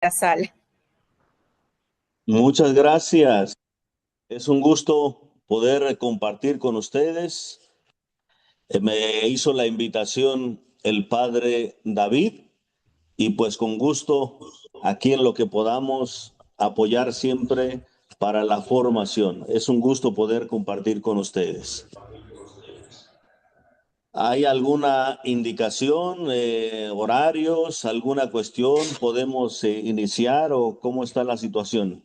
La sala. Muchas gracias. Es un gusto poder compartir con ustedes. Me hizo la invitación el padre David y pues con gusto aquí en lo que podamos apoyar siempre para la formación. Es un gusto poder compartir con ustedes. ¿Hay alguna indicación, horarios, alguna cuestión? ¿Podemos iniciar o cómo está la situación?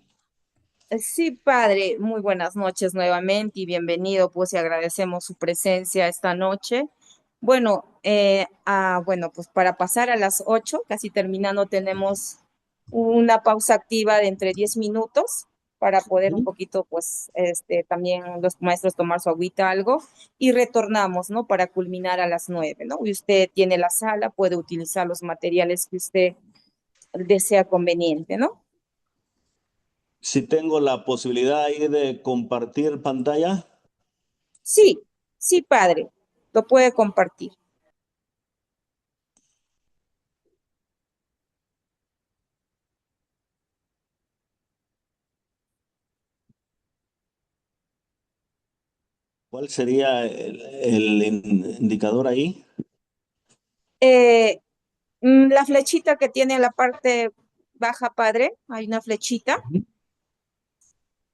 Sí, padre, muy buenas noches nuevamente y bienvenido, pues y agradecemos su presencia esta noche. Bueno, pues para pasar a las 8, casi terminando, tenemos una pausa activa de entre 10 minutos para poder un Ujú. poquito, pues, también los maestros tomar su agüita, algo, y retornamos, ¿no? Para culminar a las 9, ¿no? Y usted tiene la sala, puede utilizar los materiales que usted desea conveniente, ¿no? Si tengo la posibilidad ahí de compartir pantalla, Sí, sí, padre, lo puede compartir. ¿cuál sería el indicador ahí? Eh, la flechita que tiene en la parte baja, padre, hay una flechita. Ujú.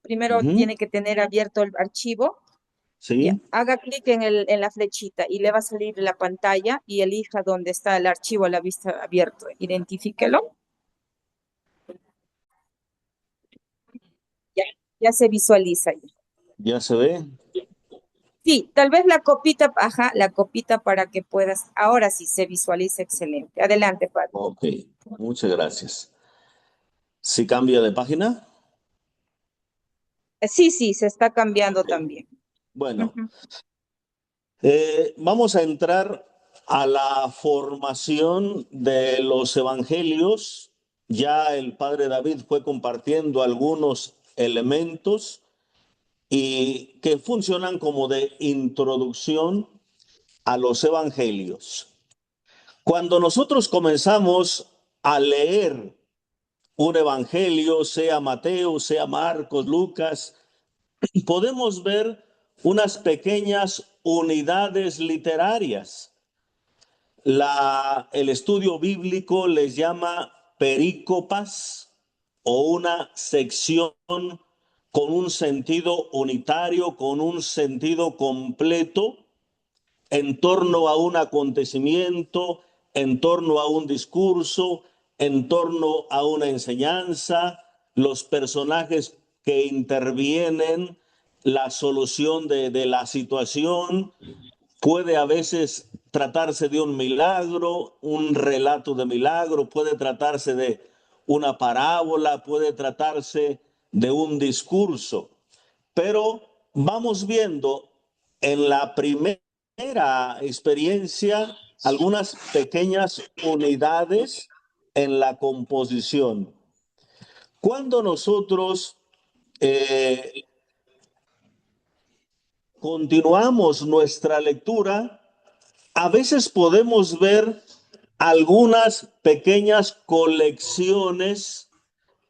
Primero Ujú. tiene que tener abierto el archivo. Ya, Sí, haga clic en la flechita y le va a salir la pantalla y elija dónde está el archivo a la vista abierto. Identifíquelo. Ya, ya se visualiza. ya se ve. Sí, tal vez la copita, ajá, la copita para que puedas. Ahora sí se visualiza excelente. Adelante, padre. Ok, muchas gracias. Si cambia de página, Sí, sí, se está cambiando ok. también. Bueno, Ujú. vamos a entrar a la formación de los evangelios. Ya el padre David fue compartiendo algunos elementos y que funcionan como de introducción a los evangelios. Cuando nosotros comenzamos a leer un evangelio, sea Mateo, sea Marcos, Lucas, podemos ver unas pequeñas unidades literarias. El estudio bíblico les llama perícopas o una sección con un sentido unitario, con un sentido completo en torno a un acontecimiento, en torno a un discurso, en torno a una enseñanza, los personajes que intervienen, la solución de la situación. Puede a veces tratarse de un milagro, un relato de milagro, puede tratarse de una parábola, puede tratarse de un discurso. Pero vamos viendo en la primera experiencia algunas pequeñas unidades en la composición. Cuando nosotros eh, continuamos nuestra lectura, a veces podemos ver algunas pequeñas colecciones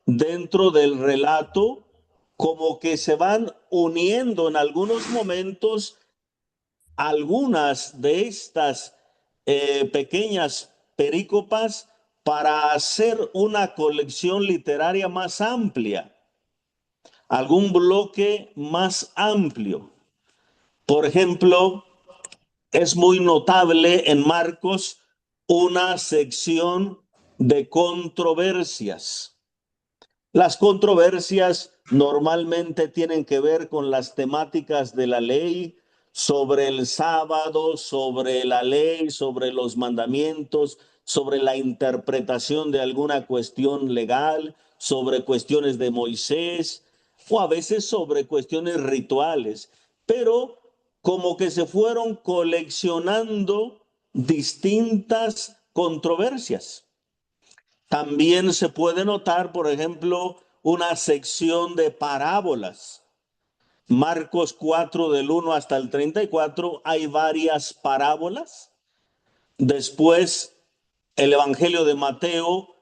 dentro del relato, como que se van uniendo en algunos momentos algunas de estas pequeñas perícopas para hacer una colección literaria más amplia, algún bloque más amplio. Por ejemplo, es muy notable en Marcos una sección de controversias. Las controversias normalmente tienen que ver con las temáticas de la ley, sobre el sábado, sobre la ley, sobre los mandamientos, sobre la interpretación de alguna cuestión legal, sobre cuestiones de Moisés o a veces sobre cuestiones rituales. Pero como que se fueron coleccionando distintas controversias. También se puede notar, por ejemplo, una sección de parábolas. Marcos 4 del 1 hasta el 34 hay varias parábolas. Después, el Evangelio de Mateo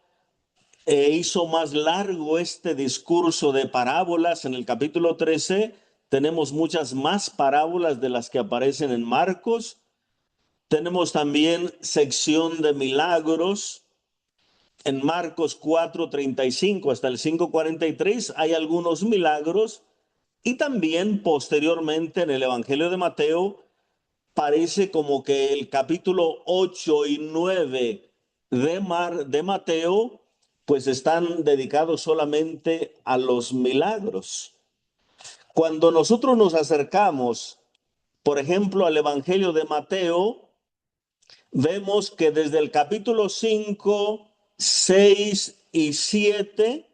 hizo más largo este discurso de parábolas. En el capítulo 13 tenemos muchas más parábolas de las que aparecen en Marcos. Tenemos también sección de milagros. En Marcos 4:35 hasta el 5:43 hay algunos milagros. Y también posteriormente en el Evangelio de Mateo parece como que el capítulo 8 y 9 de Mateo pues están dedicados solamente a los milagros. Cuando nosotros nos acercamos, por ejemplo, al Evangelio de Mateo, vemos que desde el capítulo 5, 6 y 7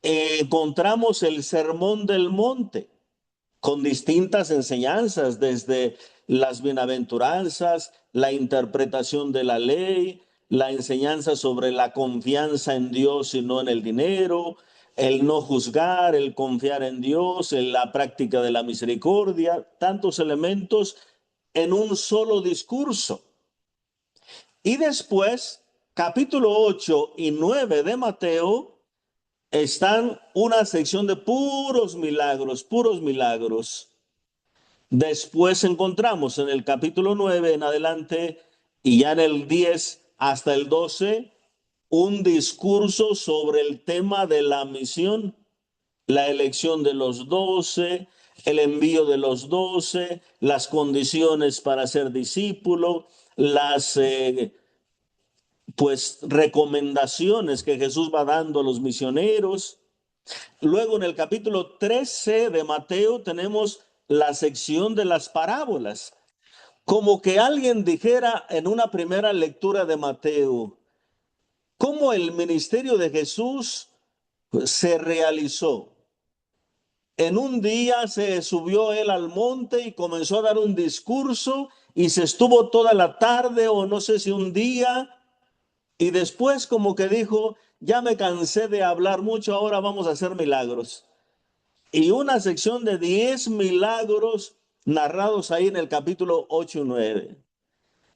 encontramos el Sermón del Monte con distintas enseñanzas, desde las bienaventuranzas, la interpretación de la ley, la enseñanza sobre la confianza en Dios y no en el dinero, el no juzgar, el confiar en Dios, en la práctica de la misericordia, tantos elementos en un solo discurso. Y después, capítulo 8 y 9 de Mateo, están una sección de puros milagros, puros milagros. Después encontramos en el capítulo 9 en adelante y ya en el 10 hasta el 12 un discurso sobre el tema de la misión, la elección de los 12, el envío de los 12, las condiciones para ser discípulo, las recomendaciones que Jesús va dando a los misioneros. Luego en el capítulo 13 de Mateo tenemos la sección de las parábolas. Como que alguien dijera en una primera lectura de Mateo, cómo el ministerio de Jesús se realizó. En un día se subió él al monte y comenzó a dar un discurso y se estuvo toda la tarde o no sé si un día, y después como que dijo, ya me cansé de hablar mucho, ahora vamos a hacer milagros. Y una sección de 10 milagros narrados ahí en el capítulo 8 y 9.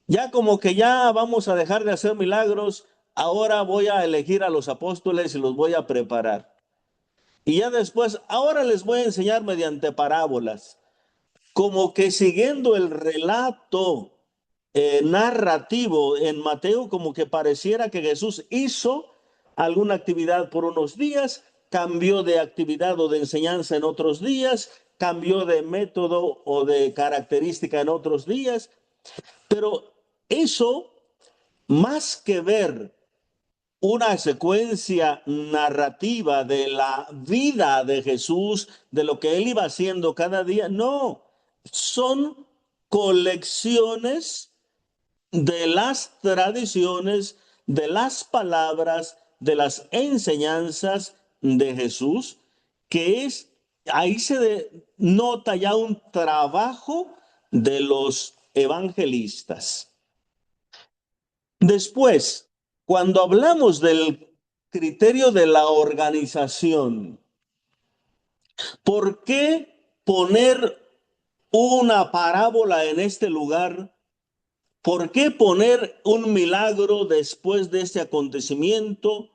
Ya como que ya vamos a dejar de hacer milagros, ahora voy a elegir a los apóstoles y los voy a preparar. Y ya después, ahora les voy a enseñar mediante parábolas, como que siguiendo el relato narrativo en Mateo, como que pareciera que Jesús hizo alguna actividad por unos días, cambió de actividad o de enseñanza en otros días, cambió de método o de característica en otros días, pero eso, más que ver una secuencia narrativa de la vida de Jesús, de lo que él iba haciendo cada día, no, son colecciones de las tradiciones, de las palabras, de las enseñanzas de Jesús, que es, ahí se nota ya un trabajo de los evangelistas. Después, cuando hablamos del criterio de la organización, ¿por qué poner una parábola en este lugar? ¿Por qué poner un milagro después de este acontecimiento?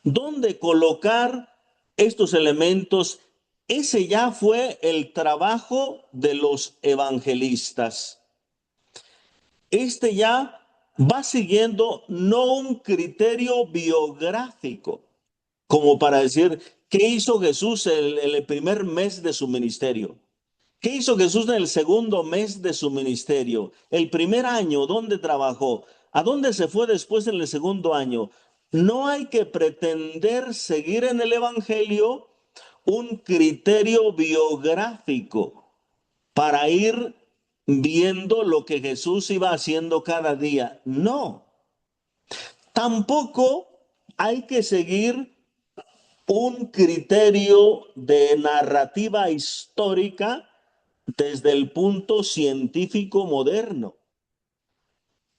¿Dónde colocar estos elementos? Ese ya fue el trabajo de los evangelistas. Este ya va siguiendo no un criterio biográfico, como para decir, ¿qué hizo Jesús en el primer mes de su ministerio? ¿Qué hizo Jesús en el segundo mes de su ministerio? El primer año, ¿dónde trabajó? ¿A dónde se fue después en el segundo año? No hay que pretender seguir en el Evangelio un criterio biográfico para ir viendo lo que Jesús iba haciendo cada día. No. Tampoco hay que seguir un criterio de narrativa histórica desde el punto científico moderno.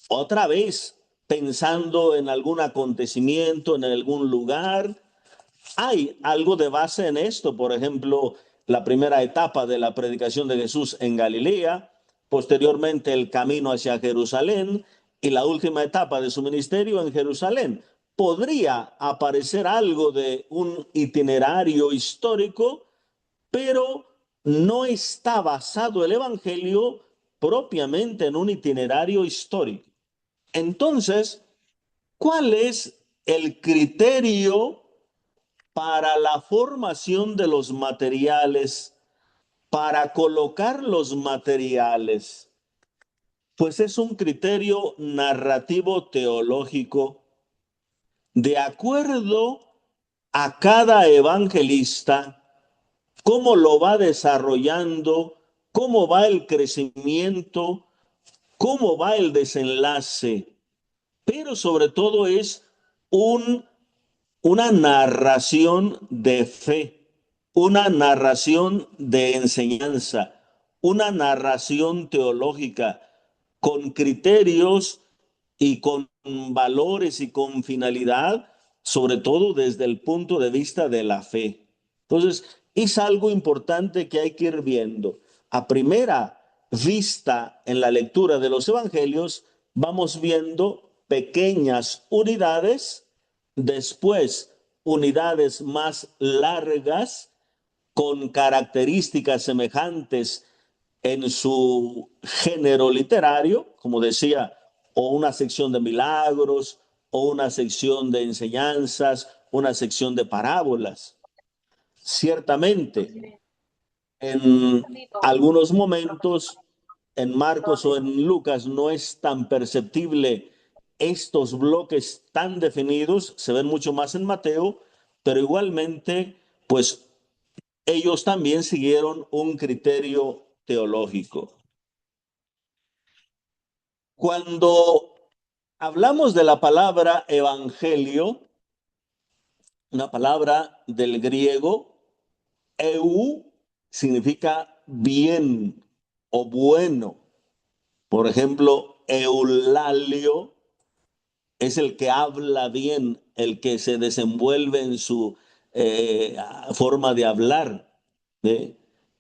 Otra vez, pensando en algún acontecimiento, en algún lugar, hay algo de base en esto. Por ejemplo, la primera etapa de la predicación de Jesús en Galilea, posteriormente el camino hacia Jerusalén y la última etapa de su ministerio en Jerusalén. podría aparecer algo de un itinerario histórico, pero no está basado el Evangelio propiamente en un itinerario histórico. Entonces, ¿cuál es el criterio para la formación de los materiales, para colocar los materiales? Pues es un criterio narrativo teológico de acuerdo a cada evangelista, cómo lo va desarrollando, cómo va el crecimiento, cómo va el desenlace, pero sobre todo es un, una narración de fe, una narración de enseñanza, una narración teológica con criterios y con valores y con finalidad, sobre todo desde el punto de vista de la fe. Entonces, es algo importante que hay que ir viendo. A primera vista en la lectura de los evangelios, vamos viendo pequeñas unidades, después unidades más largas con características semejantes en su género literario, como decía, o una sección de milagros, o una sección de enseñanzas, una sección de parábolas. Ciertamente, en algunos momentos, en Marcos o en Lucas, no es tan perceptible estos bloques tan definidos, se ven mucho más en Mateo, pero igualmente, pues ellos también siguieron un criterio teológico. Cuando hablamos de la palabra evangelio, una palabra del griego, eu significa bien o bueno. Por ejemplo, eulalio es el que habla bien, el que se desenvuelve en su forma de hablar. ¿Eh?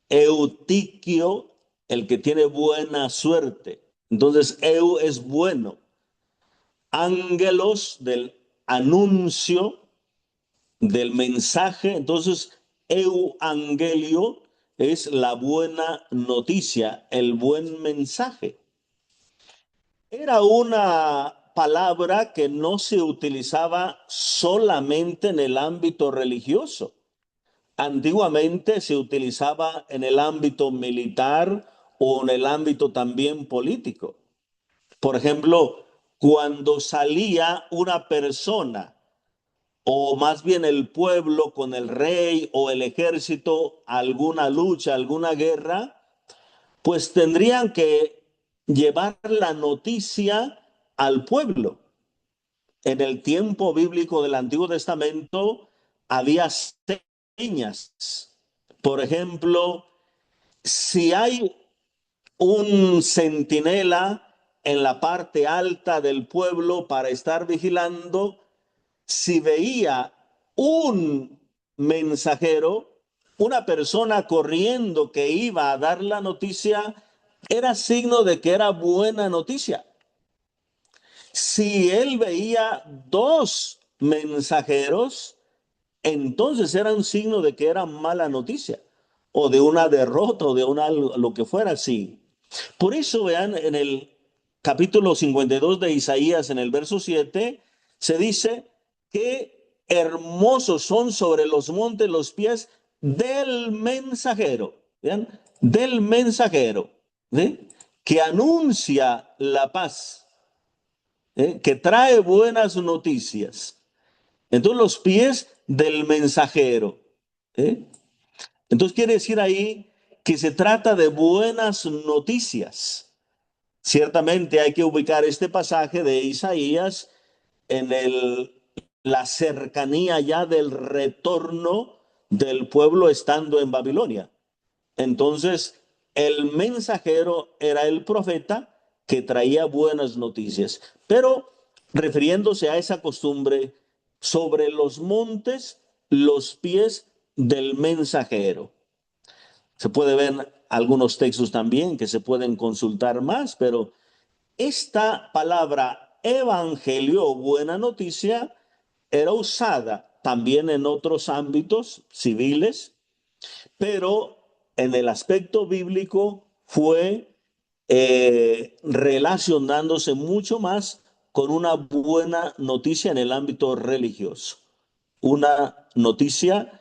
Eutiquio, el que tiene buena suerte. Entonces, eu es bueno. Ángelos del anuncio, del mensaje. Entonces, euangelio es la buena noticia, el buen mensaje. Era una palabra que no se utilizaba solamente en el ámbito religioso. Antiguamente se utilizaba en el ámbito militar o en el ámbito también político. Por ejemplo, cuando salía una persona, o más bien el pueblo con el rey o el ejército, a alguna lucha, alguna guerra, pues tendrían que llevar la noticia al pueblo. En el tiempo bíblico del Antiguo Testamento había señas. Por ejemplo, si hay un centinela en la parte alta del pueblo para estar vigilando, si veía un mensajero, una persona corriendo que iba a dar la noticia, era signo de que era buena noticia. Si él veía dos mensajeros, entonces era un signo de que era mala noticia, o de una derrota, o de una, lo que fuera así. Por eso vean en el capítulo 52 de Isaías, en el verso 7, se dice que hermosos son sobre los montes los pies del mensajero, ¿vean? Del mensajero, ¿sí? Que anuncia la paz, que trae buenas noticias. Entonces los pies del mensajero. ¿Eh? Entonces quiere decir ahí que se trata de buenas noticias. Ciertamente hay que ubicar este pasaje de Isaías en la cercanía ya del retorno del pueblo estando en Babilonia. Entonces, el mensajero era el profeta que traía buenas noticias. Pero refiriéndose a esa costumbre, sobre los montes, los pies del mensajero. Se puede ver algunos textos también que se pueden consultar más, pero esta palabra evangelio o buena noticia era usada también en otros ámbitos civiles, pero en el aspecto bíblico fue relacionándose mucho más con una buena noticia en el ámbito religioso. Una noticia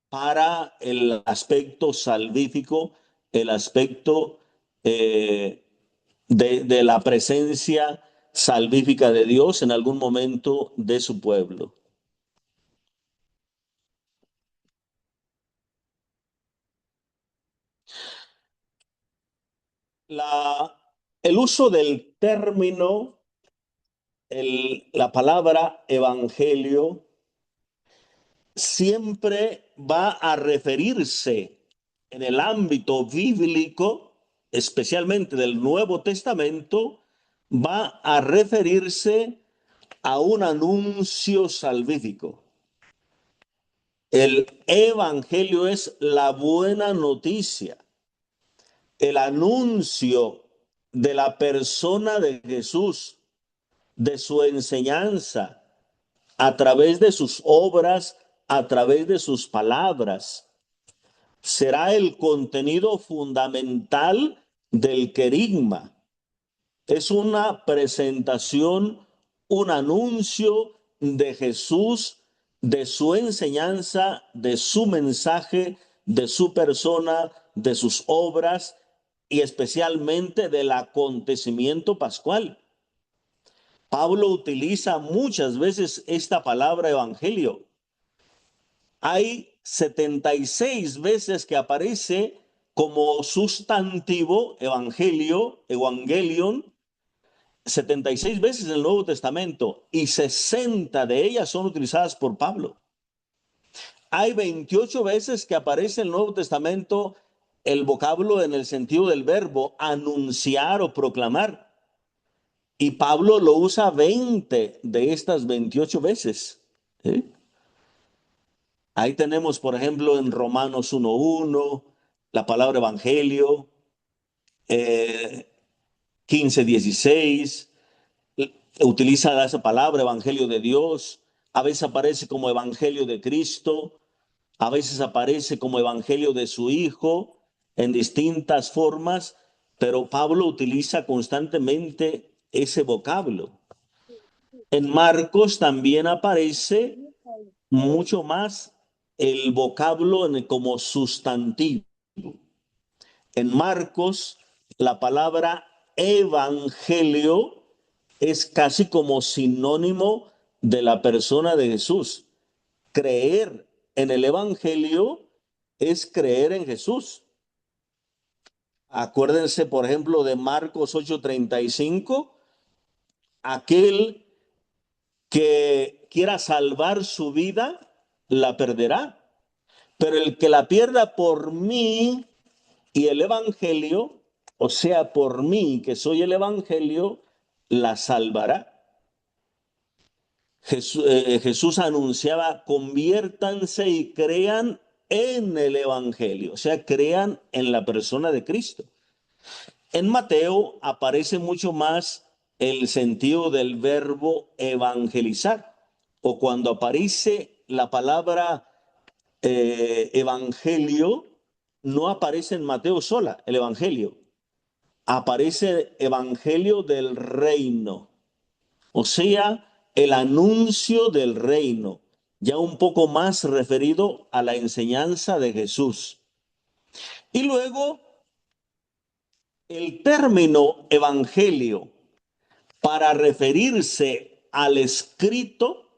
para el aspecto salvífico, el aspecto de la presencia salvífica de Dios en algún momento de su pueblo. El uso del término, la palabra evangelio, siempre va a referirse en el ámbito bíblico, especialmente del Nuevo Testamento, va a referirse a un anuncio salvífico. El evangelio es la buena noticia, el anuncio de la persona de Jesús, de su enseñanza, a través de sus obras, a través de sus palabras. Será el contenido fundamental del querigma. Es una presentación, un anuncio de Jesús, de su enseñanza, de su mensaje, de su persona, de sus obras y especialmente del acontecimiento pascual. Pablo utiliza muchas veces esta palabra evangelio. Hay 76 veces que aparece como sustantivo evangelio, evangelion, 76 veces en el Nuevo Testamento y 60 de ellas son utilizadas por Pablo. Hay 28 veces que aparece en el Nuevo Testamento el vocablo en el sentido del verbo anunciar o proclamar. Y Pablo lo usa 20 de estas 28 veces. ¿Sí? Ahí tenemos, por ejemplo, en Romanos 1:1, la palabra evangelio, 15:16, utiliza esa palabra evangelio de Dios, a veces aparece como evangelio de Cristo, a veces aparece como evangelio de su Hijo, en distintas formas, pero Pablo utiliza constantemente ese vocablo. En Marcos también aparece mucho más el vocablo como sustantivo. En Marcos, la palabra evangelio es casi como sinónimo de la persona de Jesús. Creer en el evangelio es creer en Jesús. Acuérdense, por ejemplo, de Marcos 8:35, aquel que quiera salvar su vida, la perderá. Pero el que la pierda por mí y el evangelio, o sea, por mí que soy el evangelio, la salvará. Jesús anunciaba, conviértanse y crean en el evangelio, o sea, crean en la persona de Cristo. En Mateo aparece mucho más el sentido del verbo evangelizar, o cuando aparece la palabra evangelio, no aparece en Mateo sola, el evangelio. Aparece evangelio del reino, o sea, el anuncio del reino, ya un poco más referido a la enseñanza de Jesús. Y luego, el término evangelio para referirse al escrito,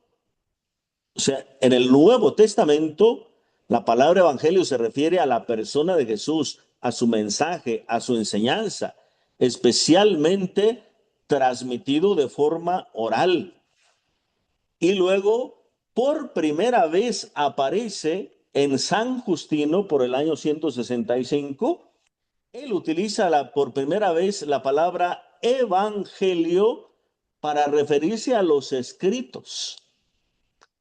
o sea, en el Nuevo Testamento, la palabra evangelio se refiere a la persona de Jesús, a su mensaje, a su enseñanza, especialmente transmitido de forma oral. Y luego, por primera vez aparece en San Justino por el año 165. Él utiliza por primera vez la palabra evangelio para referirse a los escritos.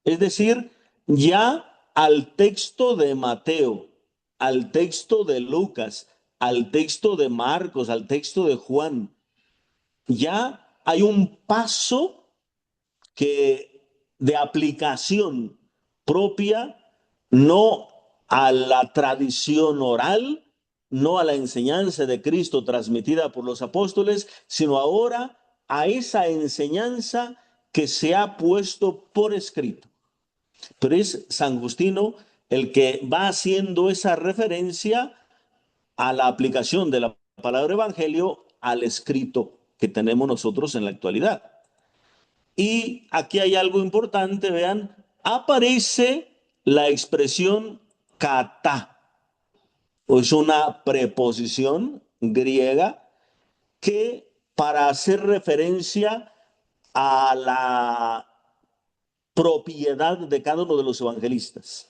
Es decir, ya al texto de Mateo, al texto de Lucas, al texto de Marcos, al texto de Juan, ya hay un paso que de aplicación propia, no a la tradición oral, no a la enseñanza de Cristo transmitida por los apóstoles, sino ahora a esa enseñanza que se ha puesto por escrito. Pero es San Justino el que va haciendo esa referencia a la aplicación de la palabra evangelio al escrito que tenemos nosotros en la actualidad. Y aquí hay algo importante, vean, aparece la expresión kata, o es una preposición griega que para hacer referencia a la propiedad de cada uno de los evangelistas.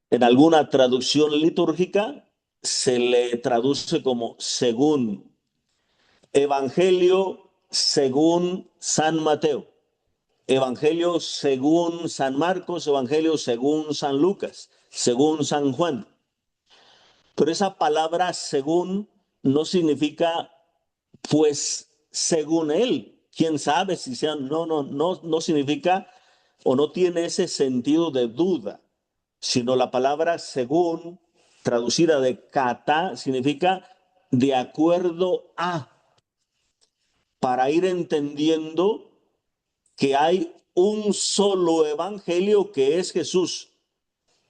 En alguna traducción litúrgica se le traduce como según, Evangelio según San Mateo, Evangelio según San Marcos, Evangelio según San Lucas, según San Juan. Pero esa palabra según no significa pues según él. Quién sabe si sea, no significa o no tiene ese sentido de duda, sino la palabra según, traducida de kata, significa de acuerdo a, para ir entendiendo que hay un solo evangelio que es Jesús,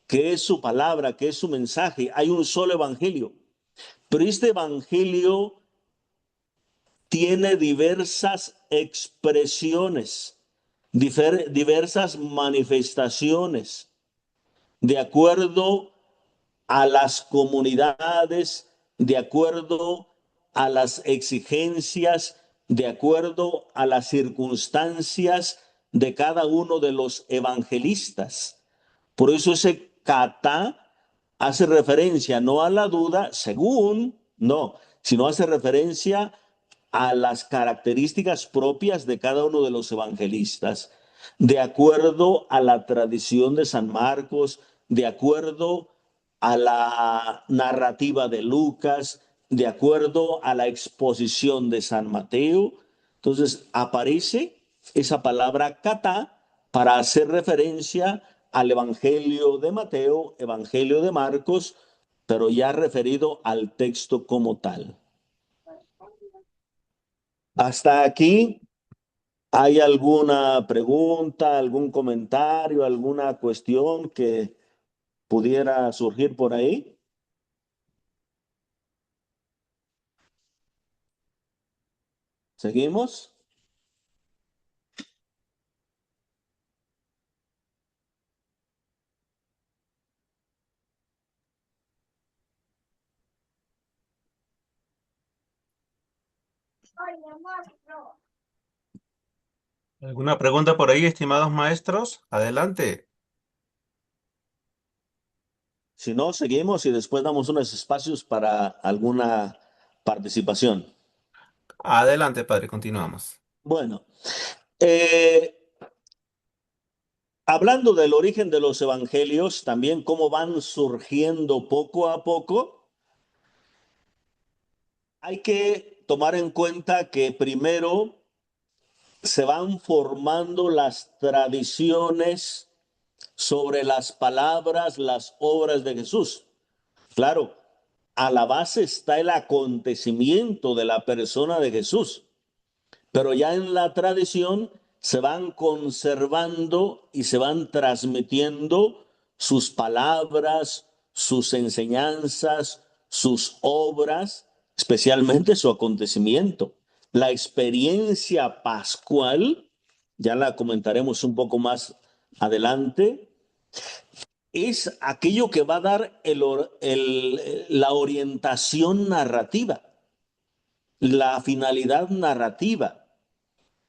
que es su palabra, que es su mensaje. Hay un solo evangelio. Pero este evangelio tiene diversas expresiones, diversas manifestaciones, de acuerdo a las comunidades, de acuerdo a las exigencias, de acuerdo a las circunstancias de cada uno de los evangelistas. Por eso ese kata hace referencia no a la duda, según, no, sino hace referencia a las características propias de cada uno de los evangelistas, de acuerdo a la tradición de San Marcos, de acuerdo a la narrativa de Lucas, de acuerdo a la exposición de San Mateo. Entonces aparece esa palabra kata para hacer referencia al Evangelio de Mateo, Evangelio de Marcos, pero ya referido al texto como tal. Hasta aquí, ¿hay alguna pregunta, algún comentario, alguna cuestión que pudiera surgir por ahí? ¿Seguimos? ¿Alguna pregunta por ahí, estimados maestros? Adelante. Si no, seguimos y después damos unos espacios para alguna participación. Adelante, padre, continuamos. Bueno, eh, hablando del origen de los evangelios, también cómo van surgiendo poco a poco, hay que tomar en cuenta que primero se van formando las tradiciones sobre las palabras, las obras de Jesús. Claro, a la base está el acontecimiento de la persona de Jesús, pero ya en la tradición se van conservando y se van transmitiendo sus palabras, sus enseñanzas, sus obras, especialmente su acontecimiento. La experiencia pascual, ya la comentaremos un poco más adelante, es aquello que va a dar la orientación narrativa, la finalidad narrativa.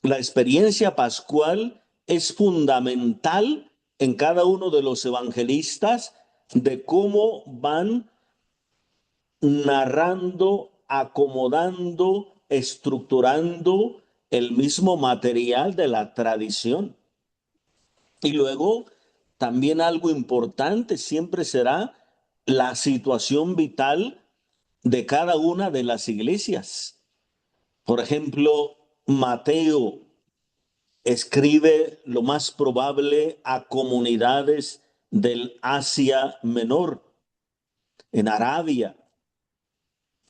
La experiencia pascual es fundamental en cada uno de los evangelistas de cómo van narrando, acomodando, estructurando el mismo material de la tradición. Y luego, también algo importante siempre será la situación vital de cada una de las iglesias. Por ejemplo, Mateo escribe lo más probable a comunidades del Asia Menor, en Arabia.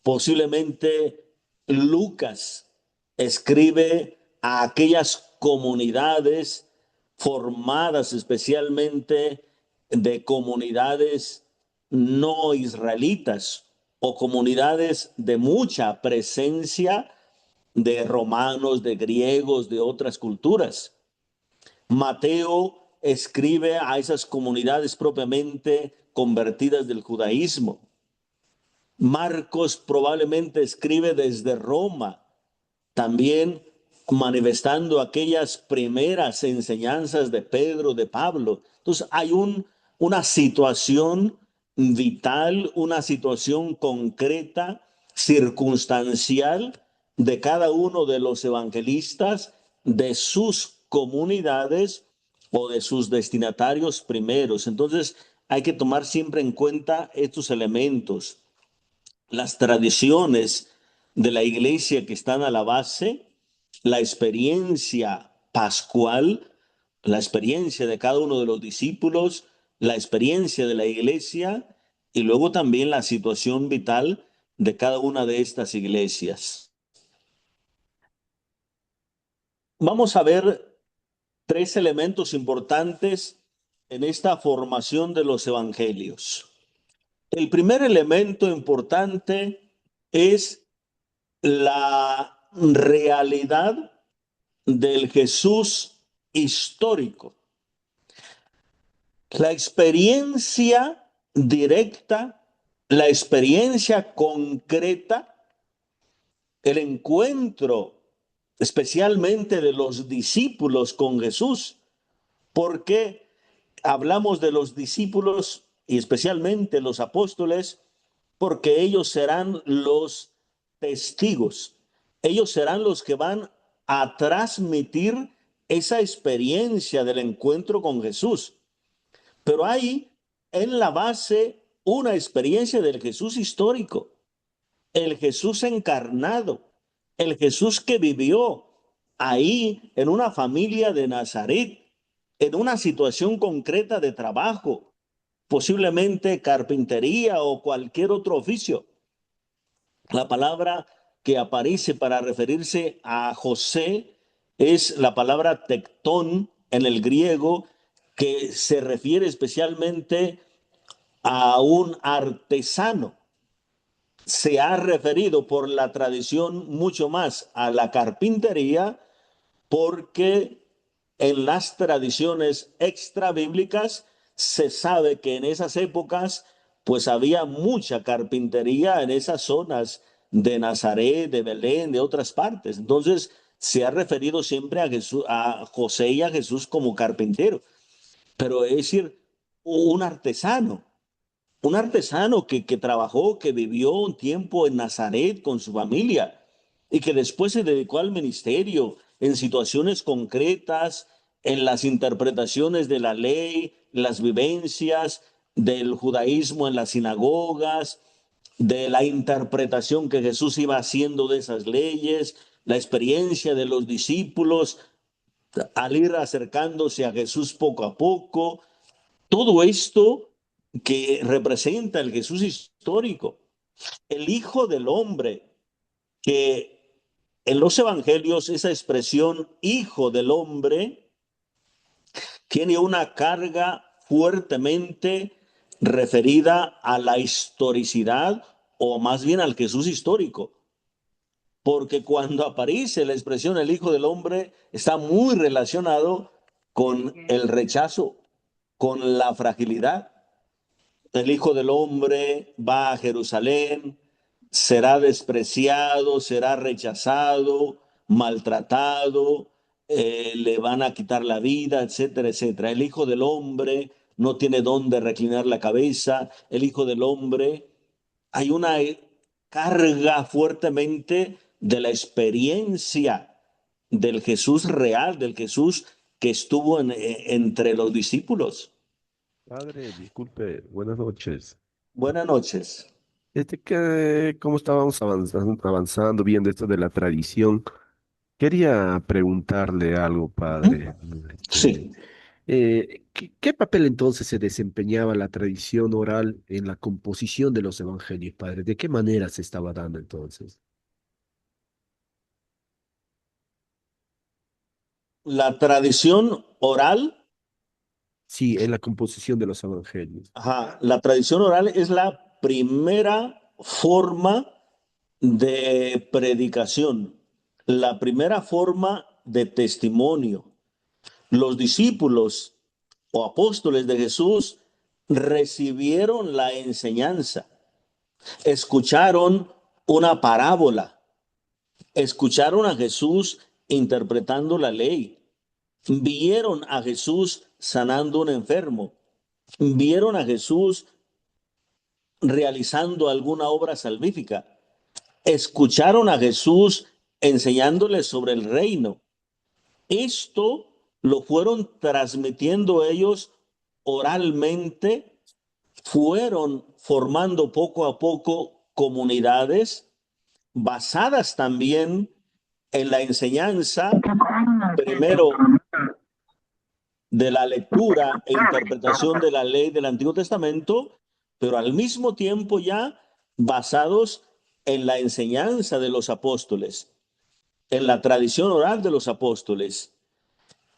Posiblemente Lucas escribe a aquellas comunidades formadas especialmente de comunidades no israelitas o comunidades de mucha presencia de romanos, de griegos, de otras culturas. Mateo escribe a esas comunidades propiamente convertidas del judaísmo. Marcos probablemente escribe desde Roma, también manifestando aquellas primeras enseñanzas de Pedro, de Pablo. Entonces hay una situación vital, una situación concreta, circunstancial de cada uno de los evangelistas, de sus comunidades o de sus destinatarios primeros. Entonces hay que tomar siempre en cuenta estos elementos, las tradiciones de la iglesia que están a la base, la experiencia pascual, la experiencia de cada uno de los discípulos, la experiencia de la iglesia y luego también la situación vital de cada una de estas iglesias. Vamos a ver tres elementos importantes en esta formación de los evangelios. El primer elemento importante es la realidad del Jesús histórico. La experiencia directa, la experiencia concreta, el encuentro especialmente de los discípulos con Jesús, porque hablamos de los discípulos y especialmente los apóstoles, porque ellos serán los testigos. Ellos serán los que van a transmitir esa experiencia del encuentro con Jesús. Pero hay en la base una experiencia del Jesús histórico, el Jesús encarnado, el Jesús que vivió ahí en una familia de Nazaret, en una situación concreta de trabajo, posiblemente carpintería o cualquier otro oficio. La palabra que aparece para referirse a José es la palabra tectón en el griego, que se refiere especialmente a un artesano. Se ha referido por la tradición mucho más a la carpintería, porque en las tradiciones extra bíblicas se sabe que en esas épocas pues había mucha carpintería en esas zonas de Nazaret, de Belén, de otras partes. Entonces se ha referido siempre a Jesús, a José y a Jesús como carpintero, pero es decir, un artesano que trabajó, que vivió un tiempo en Nazaret con su familia y que después se dedicó al ministerio en situaciones concretas, en las interpretaciones de la ley, las vivencias del judaísmo en las sinagogas, de la interpretación que Jesús iba haciendo de esas leyes, la experiencia de los discípulos al ir acercándose a Jesús poco a poco. Todo esto que representa el Jesús histórico, el Hijo del Hombre, que en los evangelios esa expresión Hijo del Hombre tiene una carga fuertemente referida a la historicidad o más bien al Jesús histórico. Porque cuando aparece la expresión el Hijo del Hombre está muy relacionado con el rechazo, con la fragilidad. El Hijo del Hombre va a Jerusalén, será despreciado, será rechazado, maltratado, le van a quitar la vida, etcétera, etcétera. El Hijo del Hombre no tiene dónde reclinar la cabeza. El Hijo del Hombre, hay una carga fuertemente de la experiencia del Jesús real, del Jesús que estuvo entre los discípulos. Padre, disculpe, buenas noches. Buenas noches. Como estábamos avanzando, viendo esto de la tradición, quería preguntarle algo, padre. Sí. ¿Qué papel entonces se desempeñaba la tradición oral en la composición de los evangelios, padre? ¿De qué manera se estaba dando entonces? La tradición oral, Sí, en la composición de los evangelios. ajá, la tradición oral es la primera forma de predicación, la primera forma de testimonio. Los discípulos o apóstoles de Jesús recibieron la enseñanza, escucharon una parábola, escucharon a Jesús interpretando la ley, vieron a Jesús sanando a un enfermo, vieron a Jesús realizando alguna obra salvífica, escucharon a Jesús enseñándoles sobre el reino. Esto lo fueron transmitiendo ellos oralmente, fueron formando poco a poco comunidades basadas también en la enseñanza, primero de la lectura e interpretación de la ley del Antiguo Testamento, pero al mismo tiempo ya basados en la enseñanza de los apóstoles, en la tradición oral de los apóstoles.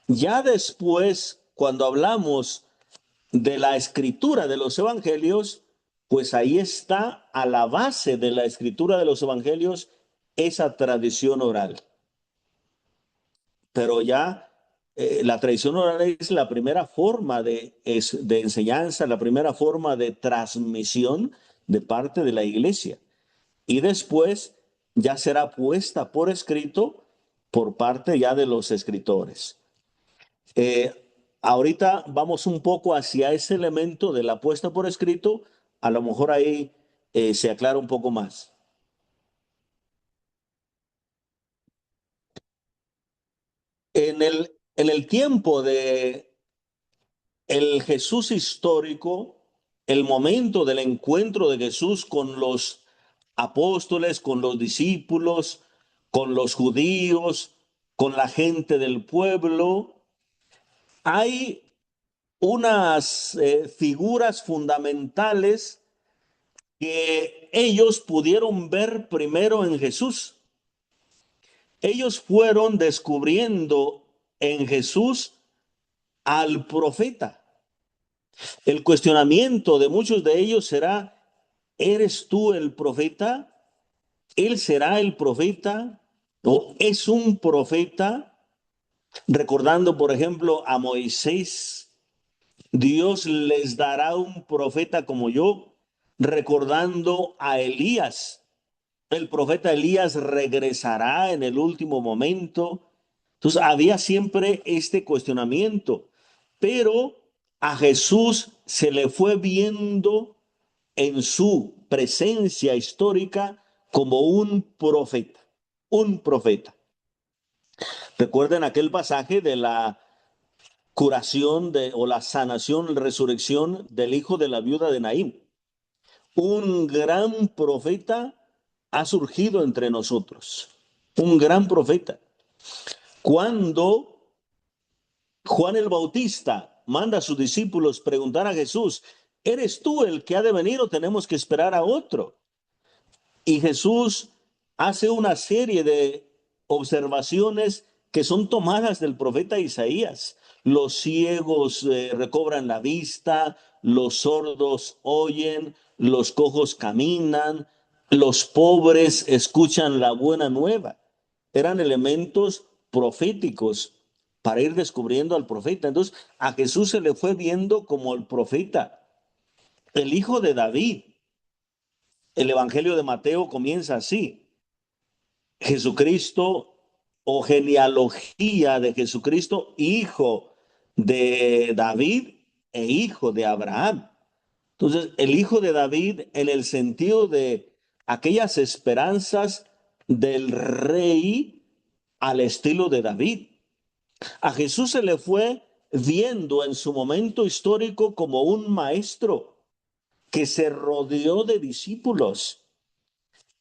Ya después, cuando hablamos de la escritura de los evangelios, pues ahí está a la base de la escritura de los evangelios esa tradición oral. Pero ya la tradición oral es la primera forma de enseñanza, la primera forma de transmisión de parte de la iglesia. Y después ya será puesta por escrito por parte ya de los escritores. Eh, Ahorita vamos un poco hacia ese elemento de la puesta por escrito, a lo mejor ahí se aclara un poco más. En el tiempo de el Jesús histórico, el momento del encuentro de Jesús con los apóstoles, con los discípulos, con los judíos, con la gente del pueblo, hay unas figuras fundamentales que ellos pudieron ver primero en Jesús. Ellos fueron descubriendo en Jesús al profeta. El cuestionamiento de muchos de ellos será, ¿eres tú el profeta? ¿Él será el profeta? ¿O es un profeta? Recordando, por ejemplo, a Moisés, Dios les dará un profeta como yo. Recordando a Elías, el profeta Elías regresará en el último momento. Entonces había siempre este cuestionamiento, pero a Jesús se le fue viendo en su presencia histórica como un profeta, un profeta. Recuerden aquel pasaje de la curación o la sanación, resurrección del hijo de la viuda de Naín. Un gran profeta ha surgido entre nosotros, un gran profeta. Cuando Juan el Bautista manda a sus discípulos preguntar a Jesús, ¿eres tú el que ha de venir o tenemos que esperar a otro? Y Jesús hace una serie de observaciones que son tomadas del profeta Isaías. Los ciegos recobran la vista, los sordos oyen, los cojos caminan, los pobres escuchan la buena nueva. Eran elementos proféticos para ir descubriendo al profeta. Entonces, a Jesús se le fue viendo como el profeta, el hijo de David. El Evangelio de Mateo comienza así. Jesucristo o genealogía de Jesucristo, hijo de David e hijo de Abraham. Entonces, el hijo de David en el sentido de aquellas esperanzas del rey al estilo de David. A Jesús se le fue viendo en su momento histórico como un maestro que se rodeó de discípulos,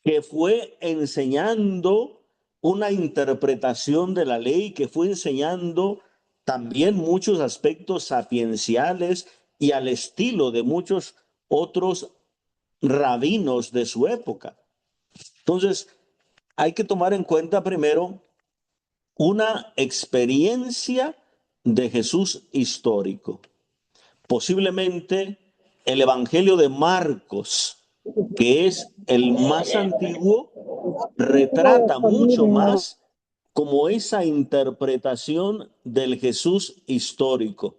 que fue enseñando una interpretación de la ley, que fue enseñando también muchos aspectos sapienciales y al estilo de muchos otros rabinos de su época. Entonces, hay que tomar en cuenta primero una experiencia de Jesús histórico. Posiblemente el Evangelio de Marcos, que es el más antiguo, retrata mucho más como esa interpretación del Jesús histórico.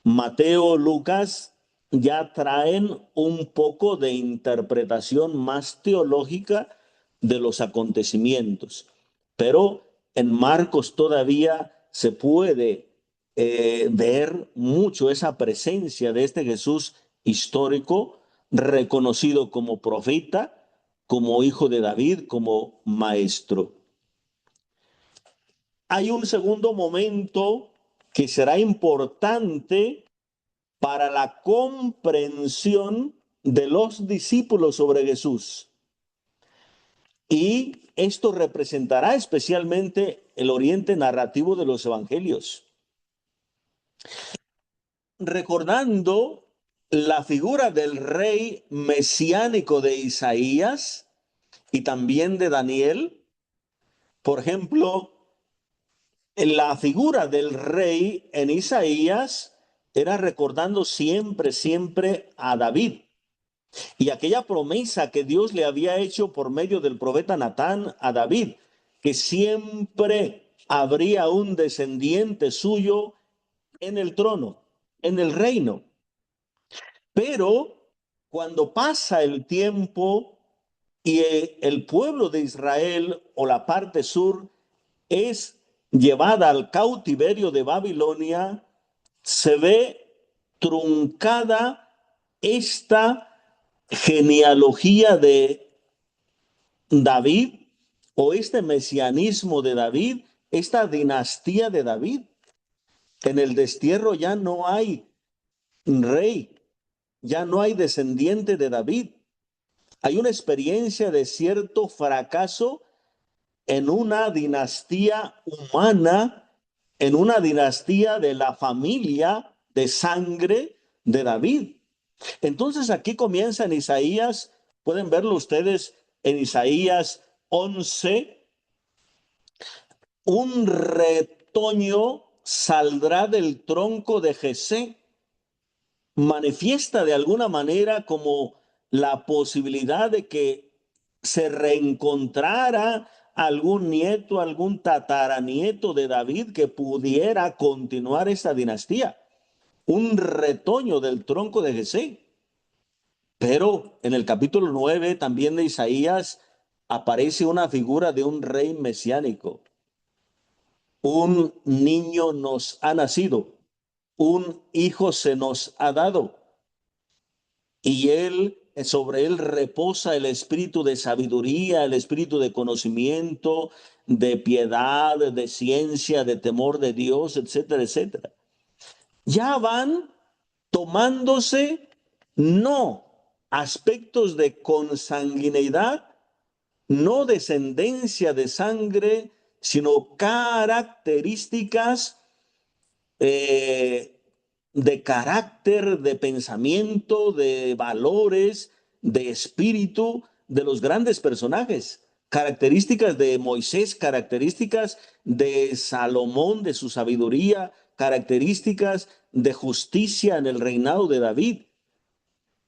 Mateo, Lucas ya traen un poco de interpretación más teológica de los acontecimientos, pero en Marcos todavía se puede ver mucho esa presencia de este Jesús histórico, reconocido como profeta, como hijo de David, como maestro. Hay un segundo momento que será importante para la comprensión de los discípulos sobre Jesús. Y esto representará especialmente el oriente narrativo de los evangelios. Recordando la figura del rey mesiánico de Isaías y también de Daniel, por ejemplo, la figura del rey en Isaías era recordando siempre a David. Y aquella promesa que Dios le había hecho por medio del profeta Natán a David, que siempre habría un descendiente suyo en el trono, en el reino. Pero cuando pasa el tiempo y el pueblo de Israel o la parte sur es llevada al cautiverio de Babilonia, se ve truncada esta genealogía de David o este mesianismo de David, esta dinastía de David. En el destierro ya no hay rey, ya no hay descendiente de David. Hay una experiencia de cierto fracaso en una dinastía humana, en una dinastía de la familia de sangre de David. Entonces aquí comienza en Isaías, pueden verlo ustedes en Isaías 11, un retoño saldrá del tronco de Jesé, manifiesta de alguna manera como la posibilidad de que se reencontrara algún nieto, algún tataranieto de David que pudiera continuar esta dinastía. Un retoño del tronco de Jesé. Pero en el capítulo 9 también de Isaías aparece una figura de un rey mesiánico. Un niño nos ha nacido, un hijo se nos ha dado, y sobre él reposa el espíritu de sabiduría, el espíritu de conocimiento, de piedad, de ciencia, de temor de Dios, etcétera, etcétera. Ya van tomándose no aspectos de consanguineidad, no descendencia de sangre, sino características de carácter, de pensamiento, de valores, de espíritu de los grandes personajes. Características de Moisés, características de Salomón, de su sabiduría, características de justicia en el reinado de David.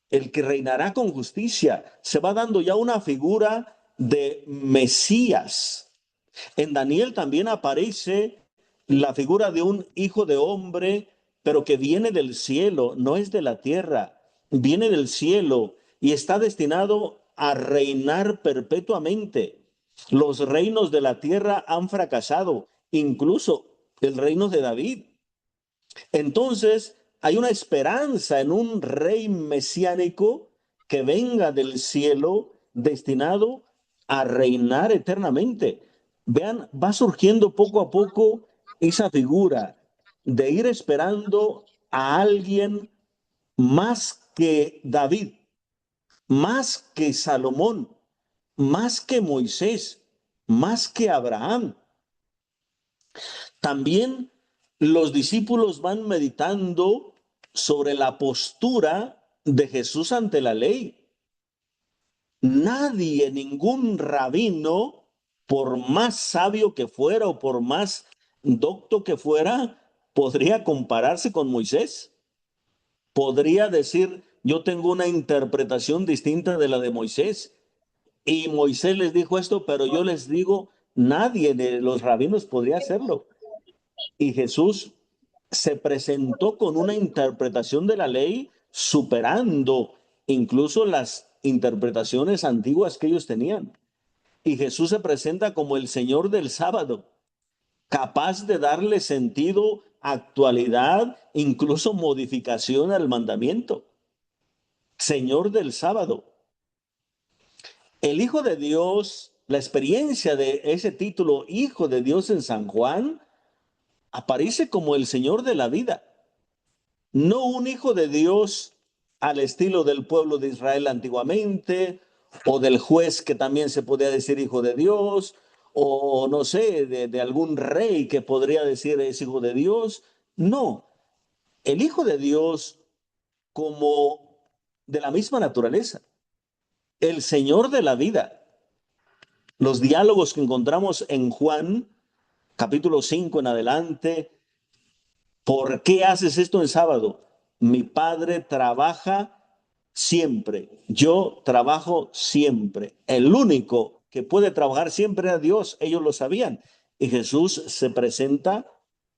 El que reinará con justicia. Se va dando ya una figura de Mesías. En Daniel también aparece la figura de un hijo de hombre, pero que viene del cielo, no es de la tierra, viene del cielo y está destinado a reinar perpetuamente. Los reinos de la tierra han fracasado, incluso el reino de David. Entonces, hay una esperanza en un rey mesiánico que venga del cielo destinado a reinar eternamente. Vean, va surgiendo poco a poco esa figura de ir esperando a alguien más que David, más que Salomón, más que Moisés, más que Abraham. También los discípulos van meditando sobre la postura de Jesús ante la ley. Nadie, ningún rabino, por más sabio que fuera o por más docto que fuera, podría compararse con Moisés. Podría decir, yo tengo una interpretación distinta de la de Moisés. Y Moisés les dijo esto, pero yo les digo, nadie de los rabinos podría hacerlo. Y Jesús se presentó con una interpretación de la ley superando incluso las interpretaciones antiguas que ellos tenían. Y Jesús se presenta como el Señor del sábado, capaz de darle sentido, actualidad, incluso modificación al mandamiento. Señor del sábado. El Hijo de Dios, la experiencia de ese título, Hijo de Dios en San Juan, aparece como el Señor de la vida. No un hijo de Dios al estilo del pueblo de Israel antiguamente, o del juez que también se podía decir hijo de Dios, o no sé, de algún rey que podría decir es hijo de Dios. No, el Hijo de Dios como de la misma naturaleza, el Señor de la vida. Los diálogos que encontramos en Juan, capítulo 5 en adelante. ¿Por qué haces esto en sábado? Mi padre trabaja siempre. Yo trabajo siempre. El único que puede trabajar siempre era Dios. Ellos lo sabían. Y Jesús se presenta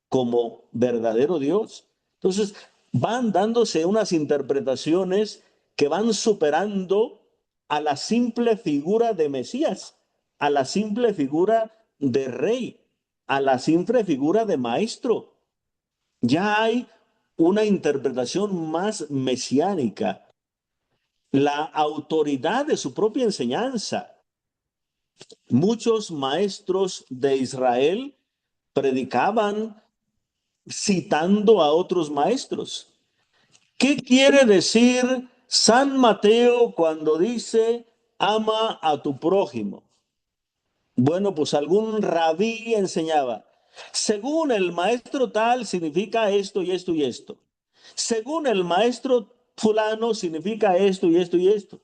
como verdadero Dios. Entonces, van dándose unas interpretaciones que van superando a la simple figura de Mesías, a la simple figura de rey, a la simple figura de maestro. Ya hay una interpretación más mesiánica, la autoridad de su propia enseñanza. Muchos maestros de Israel predicaban citando a otros maestros. ¿Qué quiere decir San Mateo cuando dice ama a tu prójimo? Bueno, pues algún rabí enseñaba, según el maestro tal significa esto y esto y esto. Según el maestro fulano significa esto y esto y esto.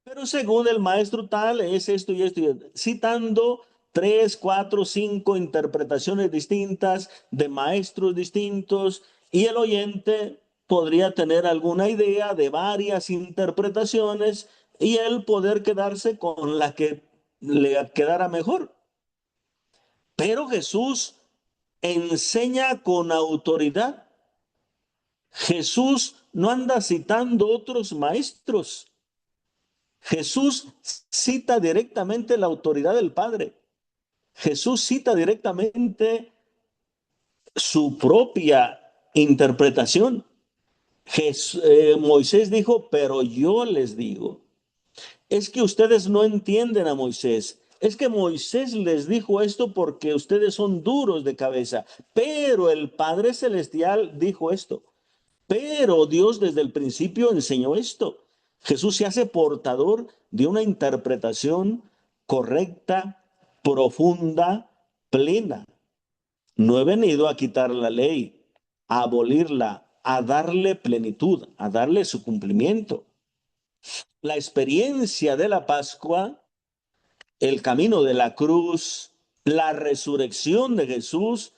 Pero según el maestro tal es esto y esto y esto. Citando 3, 4, 5 interpretaciones distintas de maestros distintos, y el oyente podría tener alguna idea de varias interpretaciones y él poder quedarse con la que le quedara mejor. Pero Jesús enseña con autoridad. Jesús no anda citando otros maestros. Jesús cita directamente la autoridad del Padre. Jesús cita directamente su propia interpretación. Moisés dijo, pero yo les digo. Es que ustedes no entienden a Moisés. Es que Moisés les dijo esto porque ustedes son duros de cabeza. Pero el Padre Celestial dijo esto. Pero Dios desde el principio enseñó esto. Jesús se hace portador de una interpretación correcta, profunda, plena. No he venido a quitar la ley, a abolirla, a darle plenitud, a darle su cumplimiento. La experiencia de la Pascua, el camino de la cruz, la resurrección de Jesús,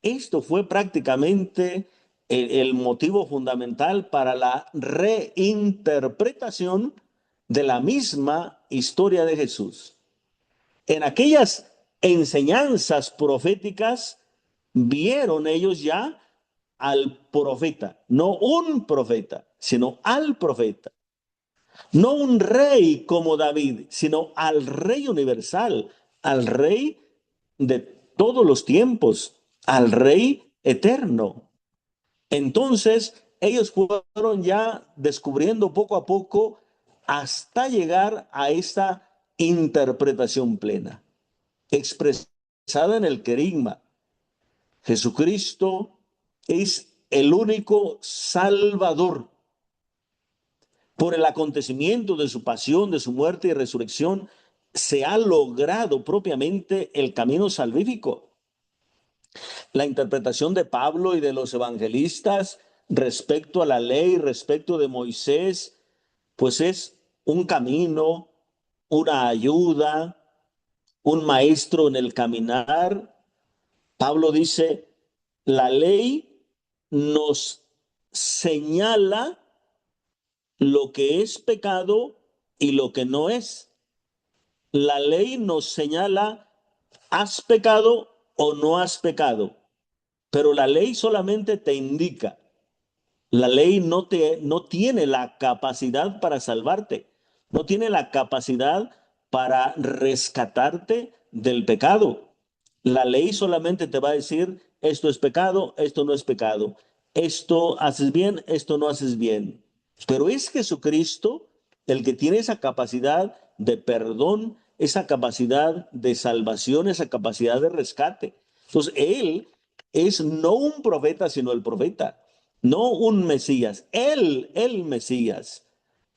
esto fue prácticamente el motivo fundamental para la reinterpretación de la misma historia de Jesús. En aquellas enseñanzas proféticas vieron ellos ya al profeta, no un profeta, sino al profeta. No un rey como David, sino al rey universal, al rey de todos los tiempos, al rey eterno. Entonces, ellos fueron ya descubriendo poco a poco hasta llegar a esta interpretación plena, expresada en el querigma. Jesucristo es el único Salvador. por el acontecimiento de su pasión, de su muerte y resurrección, se ha logrado propiamente el camino salvífico. La interpretación de Pablo y de los evangelistas respecto a la ley, respecto de Moisés, pues es un camino, una ayuda, un maestro en el caminar. Pablo dice, la ley nos señala lo que es pecado y lo que no es. La ley nos señala, ¿has pecado o no has pecado? Pero la ley solamente te indica. La ley no tiene la capacidad para salvarte, no tiene la capacidad para rescatarte del pecado. La ley solamente te va a decir, esto es pecado, esto no es pecado, esto haces bien, esto no haces bien. Pero es Jesucristo el que tiene esa capacidad de perdón, esa capacidad de salvación, esa capacidad de rescate. Entonces, Él es no un profeta, sino el profeta. No un Mesías, el Mesías.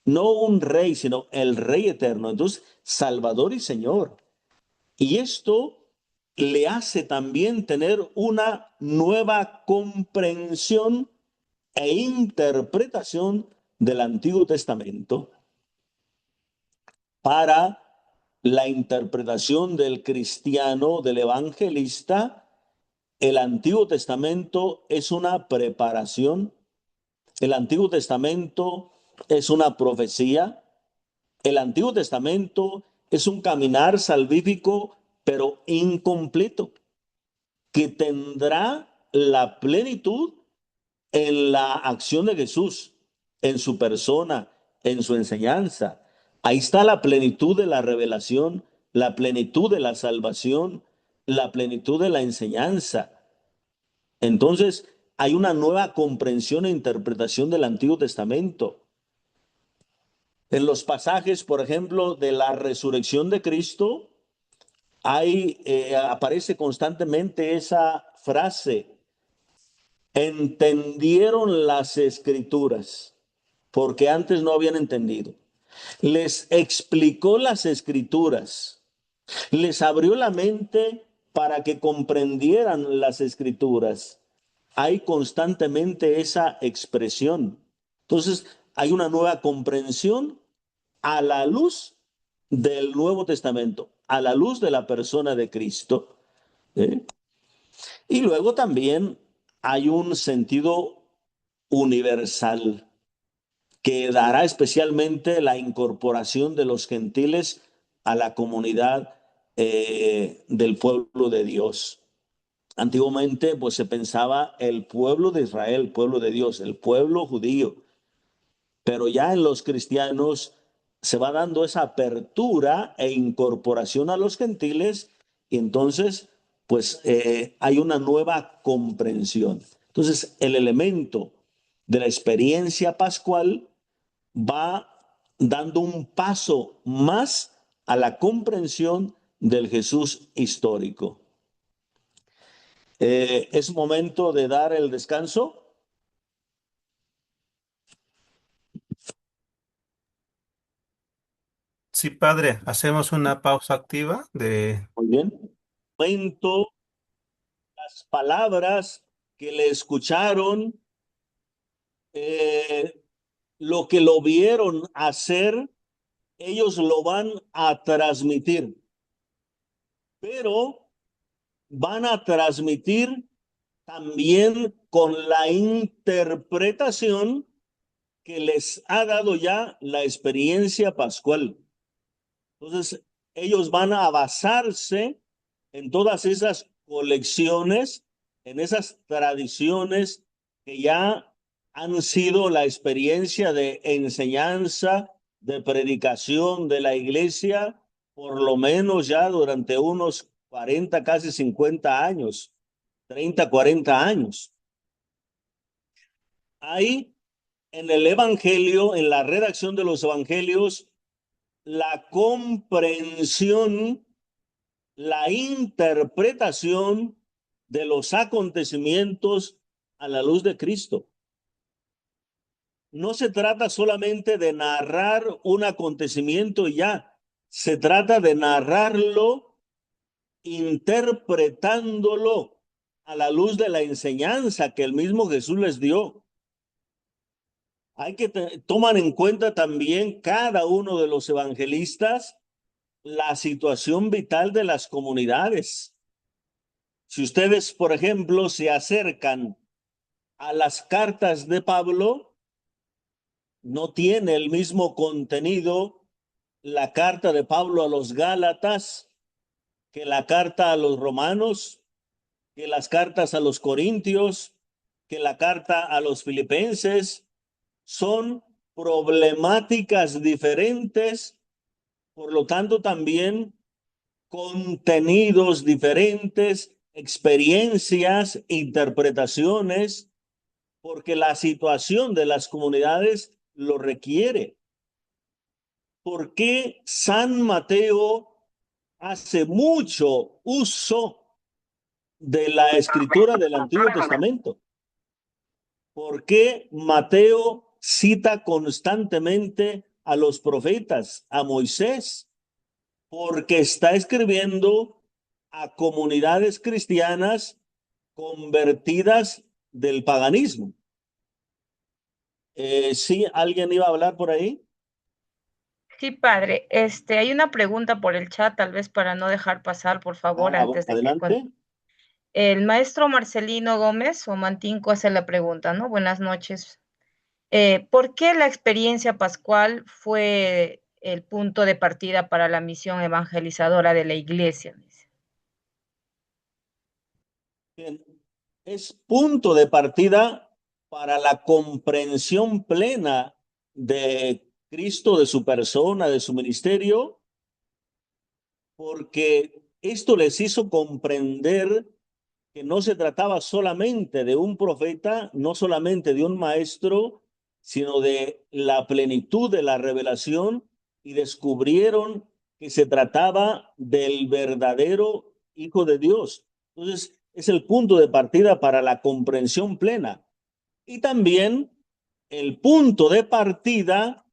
No un rey, sino el Rey eterno. Entonces, Salvador y Señor. Y esto le hace también tener una nueva comprensión e interpretación del Antiguo Testamento para la interpretación del cristiano, del evangelista. El Antiguo Testamento es una preparación. El Antiguo Testamento es una profecía. El Antiguo Testamento es un caminar salvífico, pero incompleto, que tendrá la plenitud en la acción de Jesús, en su persona, en su enseñanza. Ahí está la plenitud de la revelación, la plenitud de la salvación, la plenitud de la enseñanza. Entonces, hay una nueva comprensión e interpretación del Antiguo Testamento. En los pasajes, por ejemplo, de la resurrección de Cristo, aparece constantemente esa frase, entendieron las escrituras, porque antes no habían entendido. Les explicó las escrituras, les abrió la mente para que comprendieran las escrituras. Hay constantemente esa expresión. Entonces, hay una nueva comprensión a la luz del Nuevo Testamento, a la luz de la persona de Cristo. ¿Eh? Y luego también hay un sentido universal que dará especialmente la incorporación de los gentiles a la comunidad del pueblo de Dios. Antiguamente, pues se pensaba el pueblo de Israel, el pueblo de Dios, el pueblo judío. Pero ya en los cristianos se va dando esa apertura e incorporación a los gentiles y entonces, pues hay una nueva comprensión. Entonces, el elemento de la experiencia pascual va dando un paso más a la comprensión del Jesús histórico. Es momento de dar el descanso. Sí, padre, hacemos una pausa activa de... Muy bien. Momento, las palabras que le escucharon, eh, lo que lo vieron hacer, ellos lo van a transmitir, pero van a transmitir también con la interpretación que les ha dado ya la experiencia pascual. Entonces, ellos van a basarse en todas esas colecciones, en esas tradiciones que ya han sido la experiencia de enseñanza, de predicación de la iglesia, por lo menos ya durante unos 40, casi 50 años, 30, 40 años. Hay en el Evangelio, en la redacción de los Evangelios, la comprensión, la interpretación de los acontecimientos a la luz de Cristo. no se trata solamente de narrar un acontecimiento y ya, se trata de narrarlo interpretándolo a la luz de la enseñanza que el mismo Jesús les dio. Hay que tomar en cuenta también cada uno de los evangelistas la situación vital de las comunidades. Si ustedes, por ejemplo, se acercan a las cartas de Pablo, no tiene el mismo contenido la carta de Pablo a los Gálatas que la carta a los romanos, que las cartas a los corintios, que la carta a los filipenses. Son problemáticas diferentes, por lo tanto también contenidos diferentes, experiencias, interpretaciones, porque la situación de las comunidades lo requiere. ¿Por qué San Mateo hace mucho uso de la escritura del Antiguo Testamento? ¿Por qué Mateo cita constantemente a los profetas, a Moisés? Porque está escribiendo a comunidades cristianas convertidas del paganismo. ¿Sí? ¿Alguien iba a hablar por ahí? Sí, padre. Hay una pregunta por el chat, tal vez para no dejar pasar, por favor, antes de que Adelante. el maestro Marcelino Gómez o Mantinco hace la pregunta, ¿no? Buenas noches. ¿Por qué la experiencia pascual fue el punto de partida para la misión evangelizadora de la iglesia? Bien. Es punto de partida para la comprensión plena de Cristo, de su persona, de su ministerio, porque esto les hizo comprender que no se trataba solamente de un profeta, no solamente de un maestro, sino de la plenitud de la revelación, y descubrieron que se trataba del verdadero Hijo de Dios. Entonces, es el punto de partida para la comprensión plena. Y también el punto de partida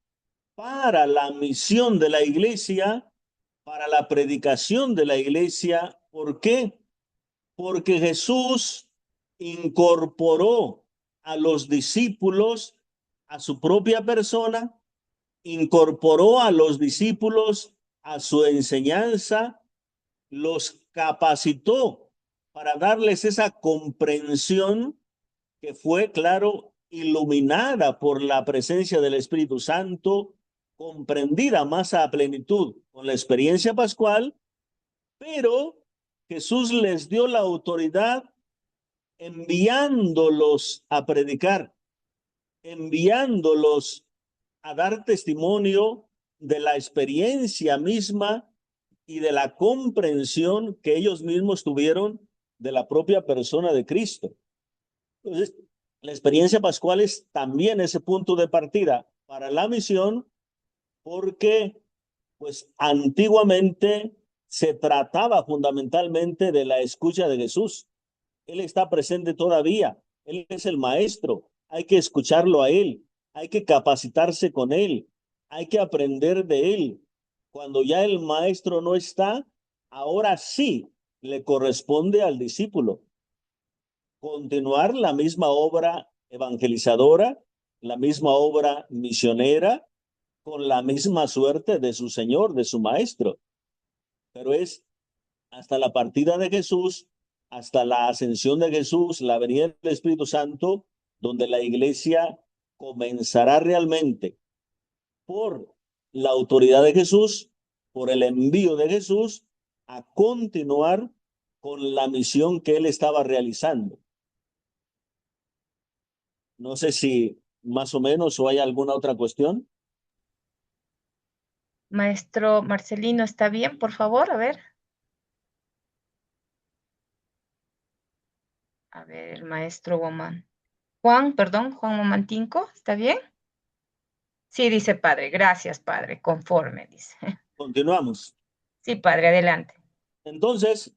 para la misión de la iglesia, para la predicación de la iglesia. ¿Por qué? Porque Jesús incorporó a los discípulos a su propia persona, incorporó a los discípulos a su enseñanza, los capacitó para darles esa comprensión que fue, claro, iluminada por la presencia del Espíritu Santo, comprendida más a plenitud con la experiencia pascual, pero Jesús les dio la autoridad enviándolos a predicar, enviándolos a dar testimonio de la experiencia misma y de la comprensión que ellos mismos tuvieron de la propia persona de Cristo. Entonces, la experiencia pascual es también ese punto de partida para la misión, porque pues antiguamente se trataba fundamentalmente de la escucha de Jesús. Él está presente todavía, Él es el maestro, hay que escucharlo a Él, hay que capacitarse con Él, hay que aprender de Él. Cuando ya el maestro no está, ahora sí le corresponde al discípulo continuar la misma obra evangelizadora, la misma obra misionera, con la misma suerte de su Señor, de su Maestro. Pero es hasta la partida de Jesús, hasta la ascensión de Jesús, la venida del Espíritu Santo, donde la iglesia comenzará realmente por la autoridad de Jesús, por el envío de Jesús, a continuar con la misión que él estaba realizando. No sé si más o menos o hay alguna otra cuestión. Maestro Marcelino, ¿está bien? Por favor, a ver. A ver, el maestro Juan Mamantinco, ¿está bien? Sí, dice padre, gracias padre, conforme, dice. Continuamos. Sí, padre, adelante. Entonces,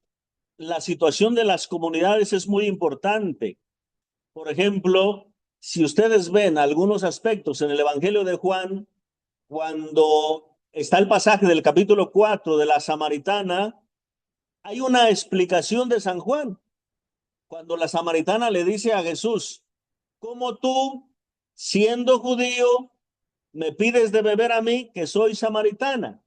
la situación de las comunidades es muy importante. Por ejemplo, si ustedes ven algunos aspectos en el Evangelio de Juan, cuando está el pasaje del capítulo 4 de la Samaritana, hay una explicación de San Juan. Cuando la samaritana le dice a Jesús, ¿cómo tú, siendo judío, me pides de beber a mí, que soy samaritana?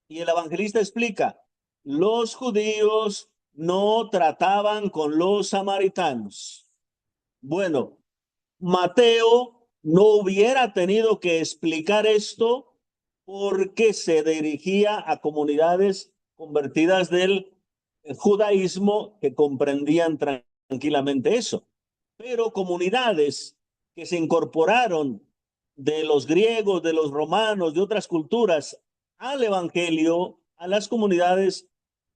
Y el evangelista explica, los judíos no trataban con los samaritanos. Bueno, Mateo no hubiera tenido que explicar esto porque se dirigía a comunidades convertidas del judaísmo que comprendían tranquilamente eso. Pero comunidades que se incorporaron de los griegos, de los romanos, de otras culturas al evangelio, a las comunidades,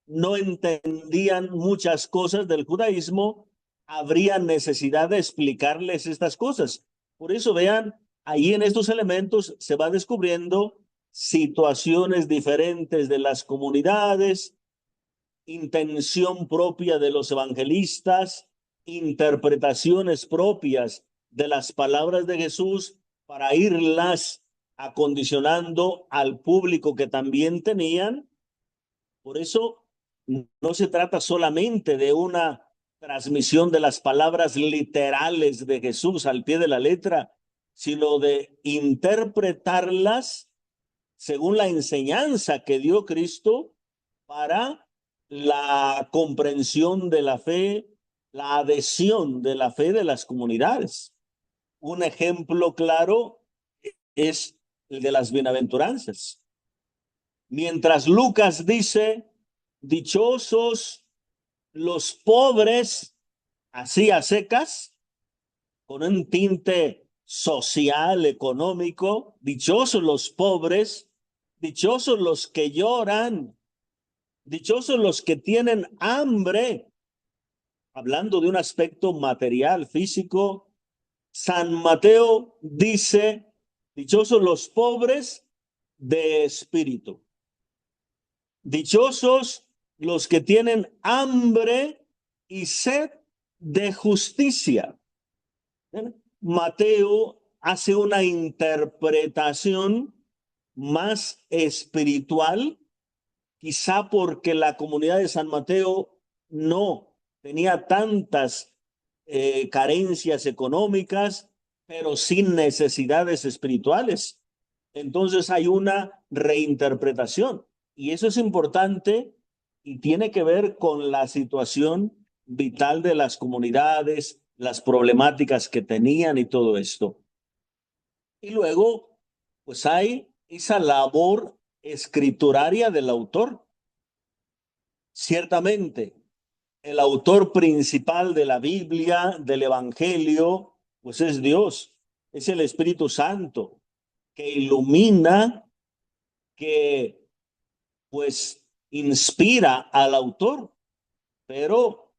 no entendían muchas cosas del judaísmo, habría necesidad de explicarles estas cosas. Por eso vean, ahí en estos elementos se va descubriendo situaciones diferentes de las comunidades, intención propia de los evangelistas, interpretaciones propias de las palabras de Jesús para irlas acondicionando al público que también tenían. Por eso no se trata solamente de una transmisión de las palabras literales de Jesús al pie de la letra, sino de interpretarlas según la enseñanza que dio Cristo para la comprensión de la fe, la adhesión de la fe de las comunidades. Un ejemplo claro es el de las bienaventuranzas. Mientras Lucas dice, dichosos los pobres, así a secas, con un tinte social, económico, dichosos los pobres, dichosos los que lloran, dichosos los que tienen hambre. Hablando de un aspecto material, físico, San Mateo dice, dichosos los pobres de espíritu. Dichosos los que tienen hambre y sed de justicia. Mateo hace una interpretación más espiritual, quizá porque la comunidad de San Mateo no tenía tantas carencias económicas, pero sin necesidades espirituales. Entonces hay una reinterpretación y eso es importante y tiene que ver con la situación vital de las comunidades, las problemáticas que tenían y todo esto. Y luego, pues hay esa labor escrituraria del autor. Ciertamente, el autor principal de la Biblia, del Evangelio, pues es Dios, es el Espíritu Santo, que ilumina, que pues inspira al autor, pero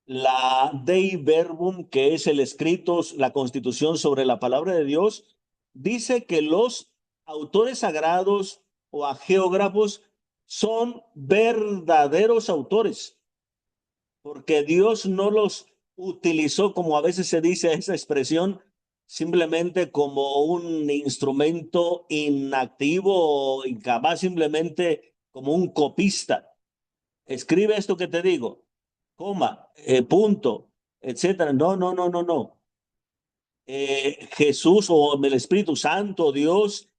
la Dei Verbum, que es el escrito, la constitución sobre la palabra de Dios, dice que los autores sagrados o agiógrafos son verdaderos autores, porque Dios no los utilizó, como a veces se dice esa expresión, simplemente como un instrumento inactivo, incapaz, simplemente como un copista. Escribe esto que te digo, coma, punto, etcétera. No, no, no, no, no. Jesús o el Espíritu Santo, Dios,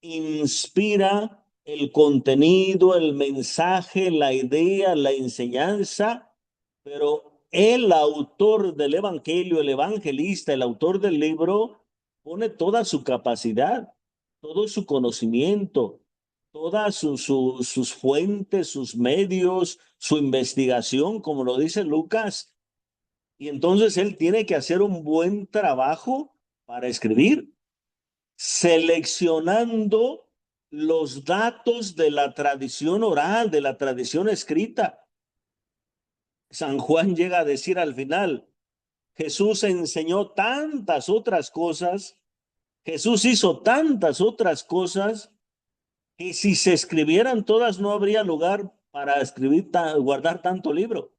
inspira el contenido, el mensaje, la idea, la enseñanza, pero el autor del evangelio, el evangelista, el autor del libro, pone toda su capacidad, todo su conocimiento, todas sus fuentes, sus medios, su investigación, como lo dice Lucas. Y entonces él tiene que hacer un buen trabajo para escribir, seleccionando los datos de la tradición oral, de la tradición escrita. San Juan llega a decir al final, Jesús enseñó tantas otras cosas, Jesús hizo tantas otras cosas, que si se escribieran todas no habría lugar para escribir, guardar tanto libro.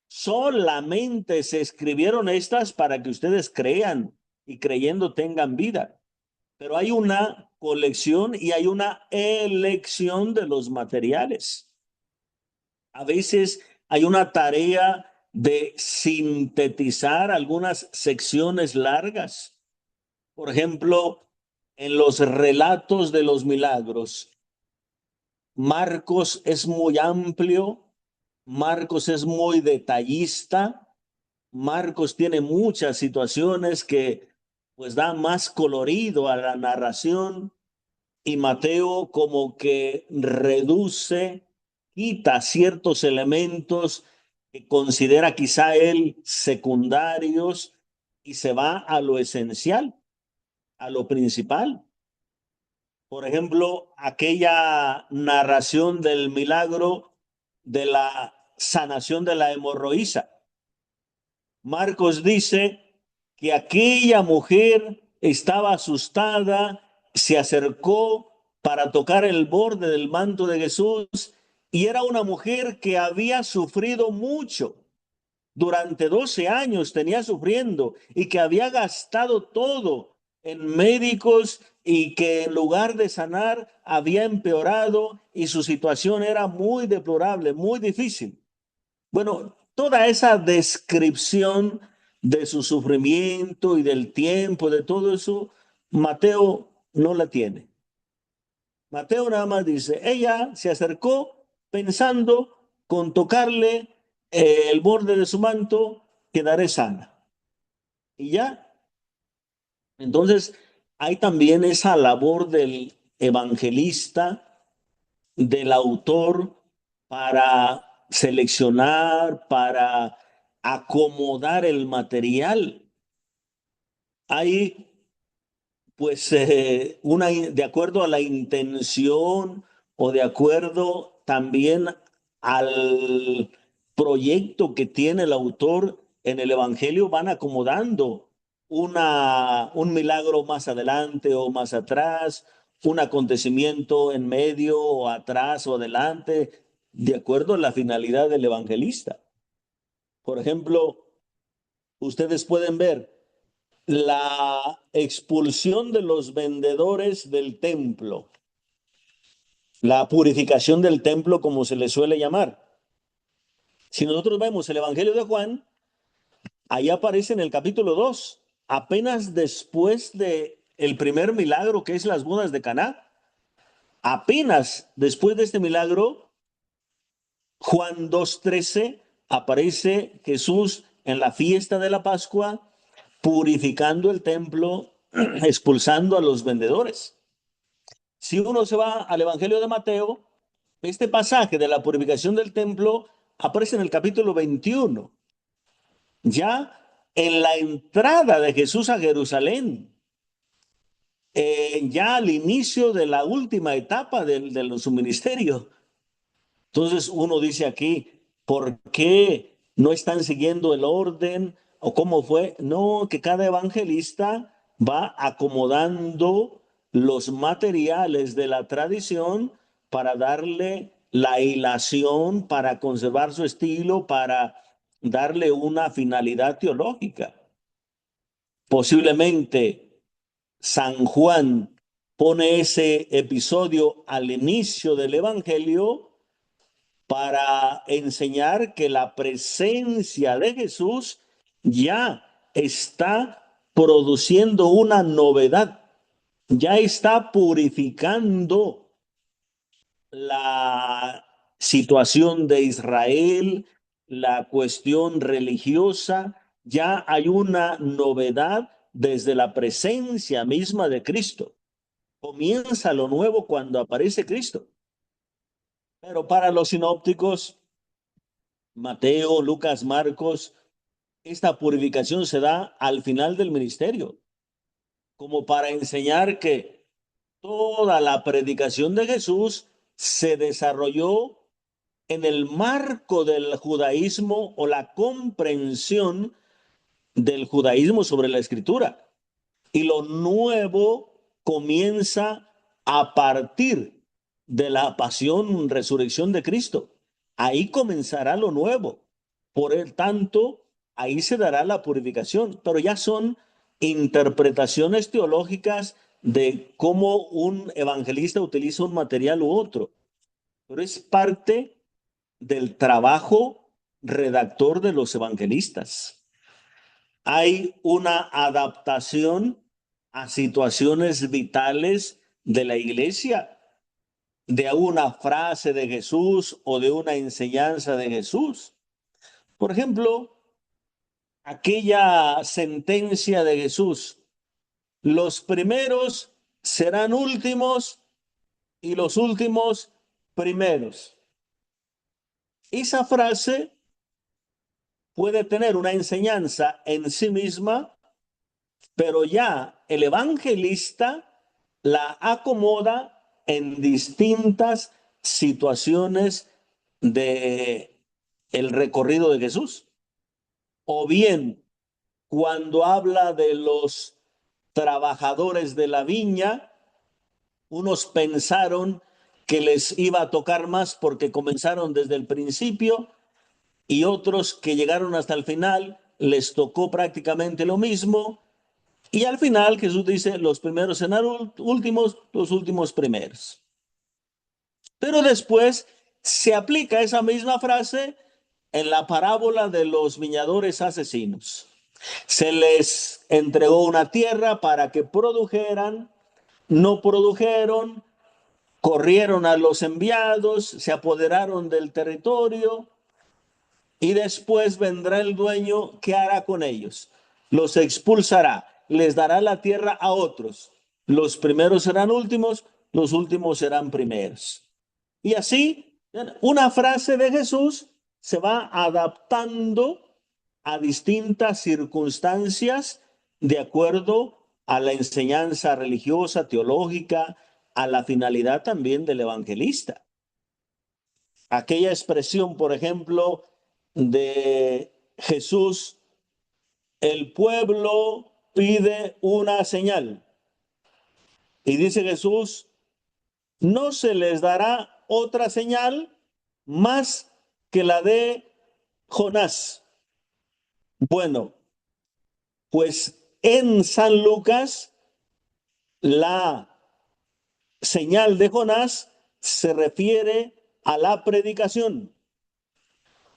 Solamente se escribieron estas para que ustedes crean y creyendo tengan vida. Pero hay una colección y hay una elección de los materiales. A veces hay una tarea de sintetizar algunas secciones largas. Por ejemplo, en los relatos de los milagros, Marcos es muy amplio, Marcos es muy detallista, Marcos tiene muchas situaciones que pues dan más colorido a la narración, y Mateo como que reduce, quita ciertos elementos que considera quizá él secundarios y se va a lo esencial, a lo principal. Por ejemplo, aquella narración del milagro de la sanación de la hemorroísa. Marcos dice que aquella mujer estaba asustada, se acercó para tocar el borde del manto de Jesús y era una mujer que había sufrido mucho. Durante 12 años tenía sufriendo y que había gastado todo en médicos y que en lugar de sanar había empeorado y su situación era muy deplorable, muy difícil. Bueno, toda esa descripción de su sufrimiento y del tiempo, de todo eso, Mateo no la tiene. Mateo nada más dice, ella se acercó pensando con tocarle el borde de su manto, quedaré sana. Y ya. Entonces, hay también esa labor del evangelista, del autor, para seleccionar, para acomodar el material. Hay pues de acuerdo a la intención o de acuerdo también al proyecto que tiene el autor en el Evangelio, van acomodando un milagro más adelante o más atrás, un acontecimiento en medio o atrás o adelante, de acuerdo a la finalidad del evangelista. Por ejemplo, ustedes pueden ver la expulsión de los vendedores del templo, la purificación del templo, como se le suele llamar. Si nosotros vemos el Evangelio de Juan, ahí aparece en el capítulo 2, apenas después de el primer milagro, que es las bodas de Caná. Apenas después de este milagro, Juan 2:13, aparece Jesús en la fiesta de la Pascua, purificando el templo, expulsando a los vendedores. Si uno se va al Evangelio de Mateo, este pasaje de la purificación del templo aparece en el capítulo 21, ya en la entrada de Jesús a Jerusalén, ya al inicio de la última etapa de su ministerio. Entonces uno dice aquí, ¿por qué no están siguiendo el orden o cómo fue? No, que cada evangelista va acomodando los materiales de la tradición para darle la hilación, para conservar su estilo, para darle una finalidad teológica. Posiblemente San Juan pone ese episodio al inicio del Evangelio para enseñar que la presencia de Jesús ya está produciendo una novedad, ya está purificando la situación de Israel, la cuestión religiosa, ya hay una novedad desde la presencia misma de Cristo. Comienza lo nuevo cuando aparece Cristo. Pero para los sinópticos, Mateo, Lucas, Marcos, esta purificación se da al final del ministerio, como para enseñar que toda la predicación de Jesús se desarrolló en el marco del judaísmo o la comprensión del judaísmo sobre la escritura. Y lo nuevo comienza a partir de la pasión, resurrección de Cristo. Ahí comenzará lo nuevo. Por el tanto, ahí se dará la purificación. Pero ya son interpretaciones teológicas de cómo un evangelista utiliza un material u otro, pero es parte del trabajo redactor de los evangelistas. Hay una adaptación a situaciones vitales de la iglesia, de una frase de Jesús o de una enseñanza de Jesús. Por ejemplo, aquella sentencia de Jesús: los primeros serán últimos y los últimos primeros. Esa frase puede tener una enseñanza en sí misma, pero ya el evangelista la acomoda en distintas situaciones de el recorrido de Jesús. O bien, cuando habla de los trabajadores de la viña, unos pensaron que les iba a tocar más porque comenzaron desde el principio, y otros que llegaron hasta el final les tocó prácticamente lo mismo. Y al final Jesús dice: los primeros serán últimos, los últimos primeros. Pero después se aplica esa misma frase en la parábola de los viñadores asesinos. Se les entregó una tierra para que produjeran, no produjeron, corrieron a los enviados, se apoderaron del territorio, y después vendrá el dueño. ¿Qué hará con ellos? Los expulsará, les dará la tierra a otros. Los primeros serán últimos, los últimos serán primeros. Y así, una frase de Jesús se va adaptando a distintas circunstancias de acuerdo a la enseñanza religiosa, teológica, a la finalidad también del evangelista. Aquella expresión, por ejemplo, de Jesús: el pueblo pide una señal. Y dice Jesús: no se les dará otra señal más que la de Jonás. Bueno, pues en San Lucas la señal de Jonás se refiere a la predicación.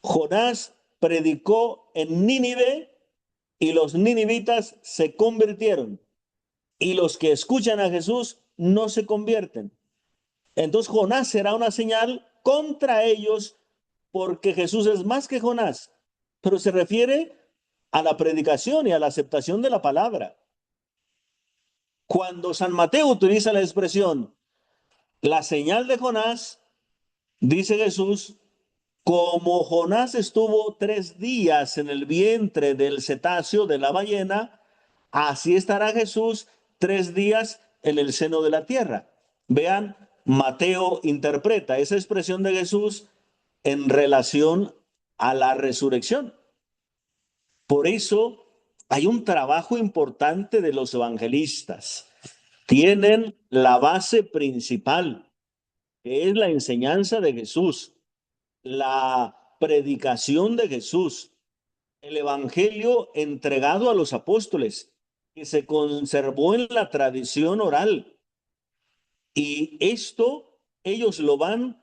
Jonás predicó en Nínive y los ninivitas se convirtieron, y los que escuchan a Jesús no se convierten. Entonces Jonás será una señal contra ellos, porque Jesús es más que Jonás, pero se refiere a la predicación y a la aceptación de la palabra. Cuando San Mateo utiliza la expresión la señal de Jonás, dice Jesús: como Jonás estuvo 3 días en el vientre del cetáceo, de la ballena, así estará Jesús 3 días en el seno de la tierra. Vean, Mateo interpreta esa expresión de Jesús en relación a la resurrección. Por eso hay un trabajo importante de los evangelistas. Tienen la base principal, que es la enseñanza de Jesús, la predicación de Jesús, el evangelio entregado a los apóstoles, que se conservó en la tradición oral. Y esto ellos lo van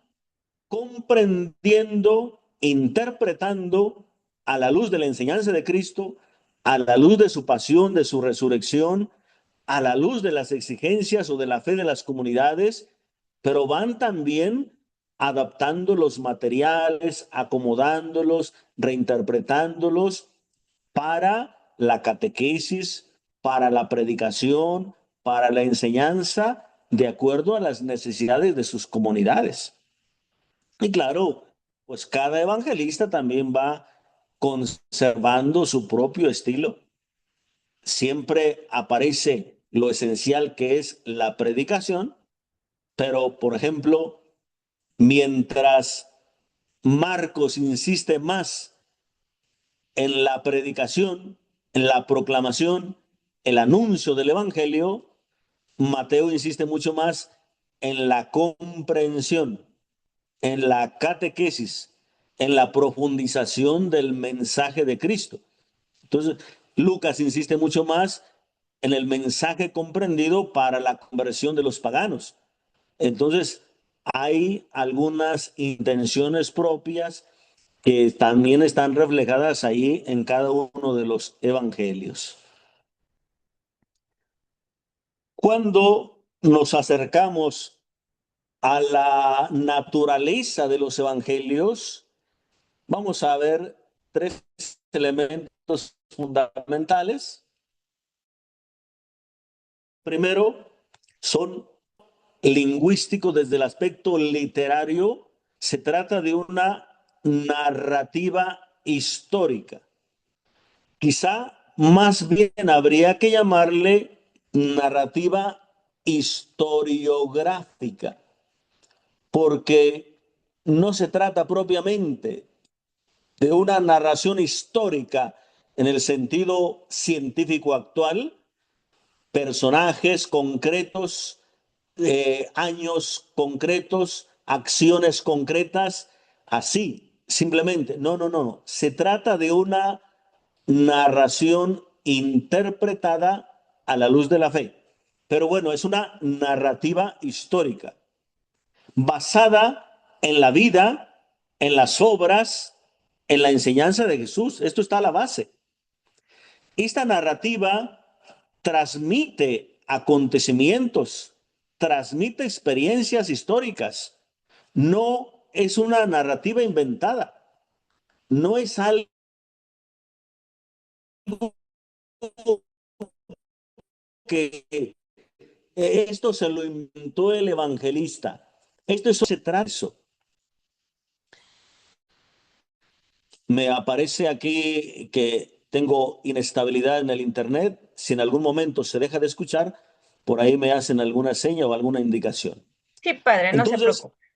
comprendiendo, interpretando a la luz de la enseñanza de Cristo, a la luz de su pasión, de su resurrección, a la luz de las exigencias o de la fe de las comunidades, pero van también adaptando los materiales, acomodándolos, reinterpretándolos para la catequesis, para la predicación, para la enseñanza, de acuerdo a las necesidades de sus comunidades. Y claro, pues cada evangelista también va conservando su propio estilo. Siempre aparece lo esencial, que es la predicación, pero, por ejemplo, mientras Marcos insiste más en la predicación, en la proclamación, el anuncio del evangelio, Mateo insiste mucho más en la comprensión, en la catequesis, en la profundización del mensaje de Cristo. Entonces, Lucas insiste mucho más en el mensaje comprendido para la conversión de los paganos. Entonces, hay algunas intenciones propias que también están reflejadas ahí en cada uno de los evangelios. Cuando nos acercamos a la naturaleza de los evangelios, vamos a ver tres elementos fundamentales. Primero, son lingüísticos desde el aspecto literario. Se trata de una narrativa histórica. Quizá más bien habría que llamarle narrativa historiográfica, porque no se trata propiamente de una narración histórica en el sentido científico actual, personajes concretos, años concretos, acciones concretas, así, simplemente. No. Se trata de una narración interpretada a la luz de la fe. Pero bueno, es una narrativa histórica, basada en la vida, en las obras, en la enseñanza de Jesús. Esto está a la base. Esta narrativa transmite acontecimientos, transmite experiencias históricas. No es una narrativa inventada. No es algo que esto se lo inventó el evangelista. Esto se trata de eso. Me aparece aquí que tengo inestabilidad en el internet. Si en algún momento se deja de escuchar, por ahí me hacen alguna seña o alguna indicación. Sí, padre, no se Entonces, preocupe.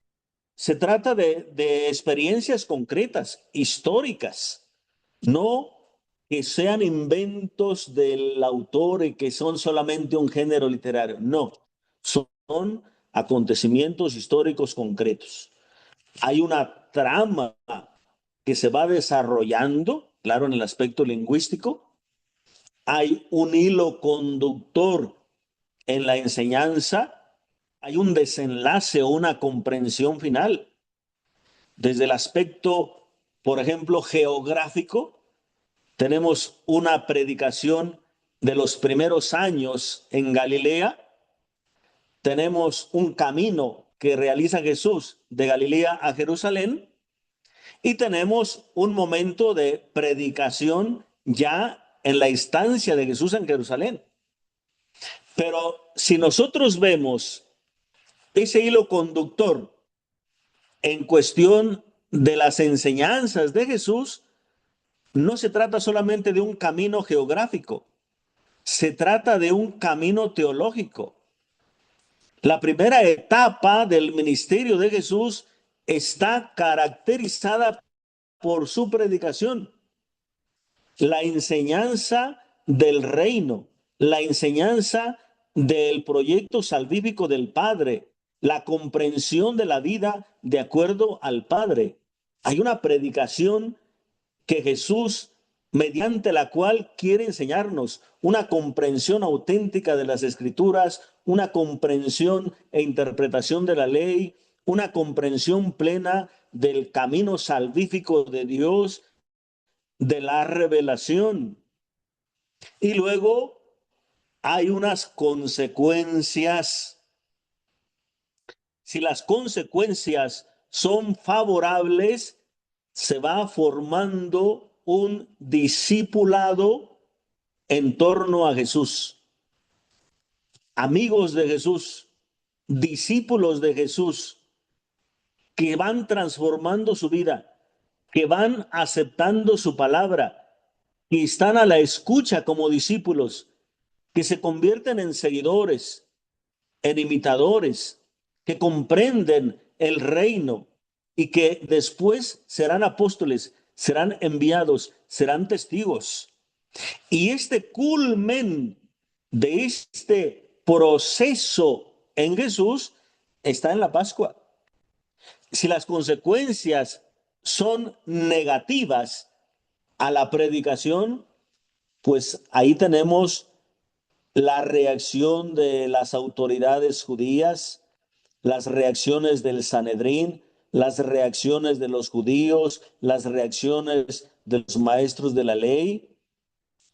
se trata de experiencias concretas, históricas, no que sean inventos del autor y que son solamente un género literario. No, son acontecimientos históricos concretos. Hay una trama que se va desarrollando, claro, en el aspecto lingüístico. Hay un hilo conductor en la enseñanza. Hay un desenlace o una comprensión final. Desde el aspecto, por ejemplo, geográfico, tenemos una predicación de los primeros años en Galilea. Tenemos un camino que realiza Jesús de Galilea a Jerusalén. Y tenemos un momento de predicación ya en la estancia de Jesús en Jerusalén. Pero si nosotros vemos ese hilo conductor en cuestión de las enseñanzas de Jesús, no se trata solamente de un camino geográfico, se trata de un camino teológico. La primera etapa del ministerio de Jesús está caracterizada por su predicación, la enseñanza del reino, la enseñanza del proyecto salvífico del Padre, la comprensión de la vida de acuerdo al Padre. Hay una predicación que Jesús, mediante la cual quiere enseñarnos una comprensión auténtica de las Escrituras, una comprensión e interpretación de la ley, una comprensión plena del camino salvífico de Dios, de la revelación. Y luego hay unas consecuencias. Si las consecuencias son favorables, se va formando un discipulado en torno a Jesús. Amigos de Jesús, discípulos de Jesús, que van transformando su vida, que van aceptando su palabra, que están a la escucha como discípulos, que se convierten en seguidores, en imitadores, que comprenden el reino y que después serán apóstoles, serán enviados, serán testigos. Y este culmen de este proceso en Jesús está en la Pascua. Si las consecuencias son negativas a la predicación, pues ahí tenemos la reacción de las autoridades judías, las reacciones del Sanedrín, las reacciones de los judíos, las reacciones de los maestros de la ley,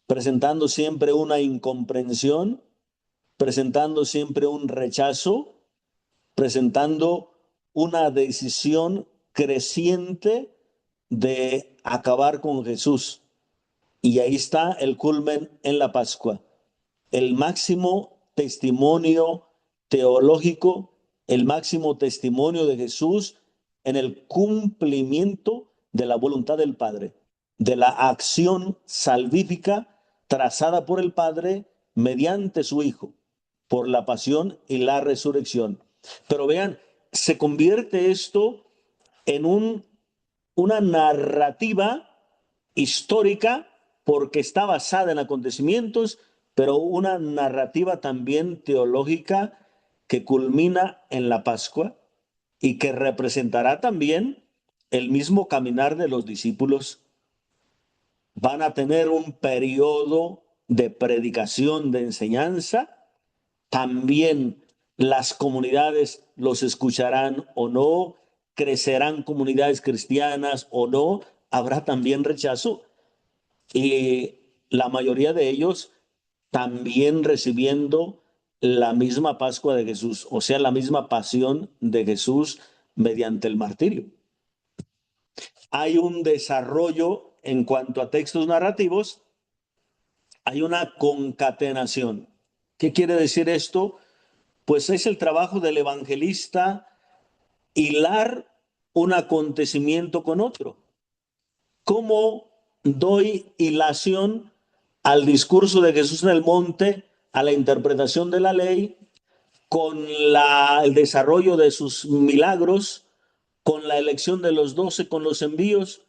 presentando siempre una incomprensión, presentando siempre un rechazo, presentando una decisión creciente de acabar con Jesús. Y ahí está el culmen en la Pascua, el máximo testimonio teológico, el máximo testimonio de Jesús en el cumplimiento de la voluntad del Padre, de la acción salvífica trazada por el Padre mediante su Hijo, por la pasión y la resurrección. Pero vean, se convierte esto en una narrativa histórica porque está basada en acontecimientos, pero una narrativa también teológica que culmina en la Pascua y que representará también el mismo caminar de los discípulos. Van a tener un periodo de predicación, de enseñanza. También las comunidades los escucharán o no, crecerán comunidades cristianas o no, habrá también rechazo. Y la mayoría de ellos también recibiendo la misma Pascua de Jesús, o sea, la misma pasión de Jesús mediante el martirio. Hay un desarrollo en cuanto a textos narrativos, hay una concatenación. ¿Qué quiere decir esto? Pues es el trabajo del evangelista hilar un acontecimiento con otro. ¿Cómo doy hilación al discurso de Jesús en el monte, a la interpretación de la ley, con el desarrollo de sus milagros, con la elección de los 12, con los envíos,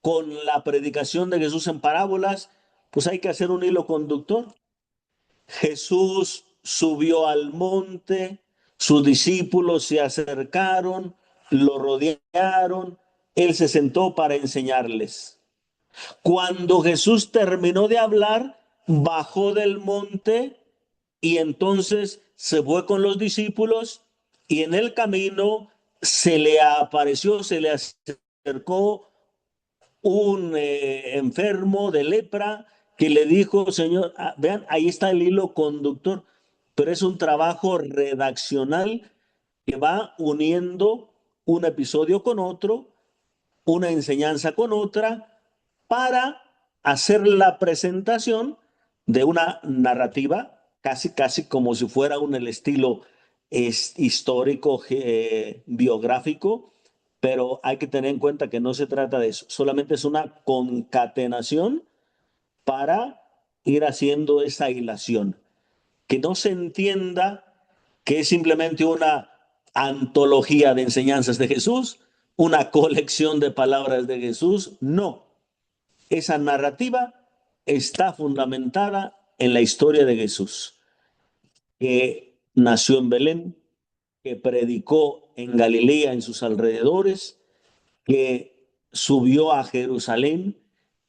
con la predicación de Jesús en parábolas? Pues hay que hacer un hilo conductor. Jesús subió al monte, sus discípulos se acercaron, lo rodearon, él se sentó para enseñarles. Cuando Jesús terminó de hablar, bajó del monte y entonces se fue con los discípulos y en el camino se le apareció, se le acercó un enfermo de lepra que le dijo, Señor, vean, ahí está el hilo conductor, pero es un trabajo redaccional que va uniendo un episodio con otro, una enseñanza con otra, para hacer la presentación de una narrativa, casi como si fuera el estilo histórico, biográfico, pero hay que tener en cuenta que no se trata de eso, solamente es una concatenación para ir haciendo esa hilación. Que no se entienda que es simplemente una antología de enseñanzas de Jesús, una colección de palabras de Jesús, no. Esa narrativa está fundamentada en la historia de Jesús, que nació en Belén, que predicó en Galilea, en sus alrededores, que subió a Jerusalén,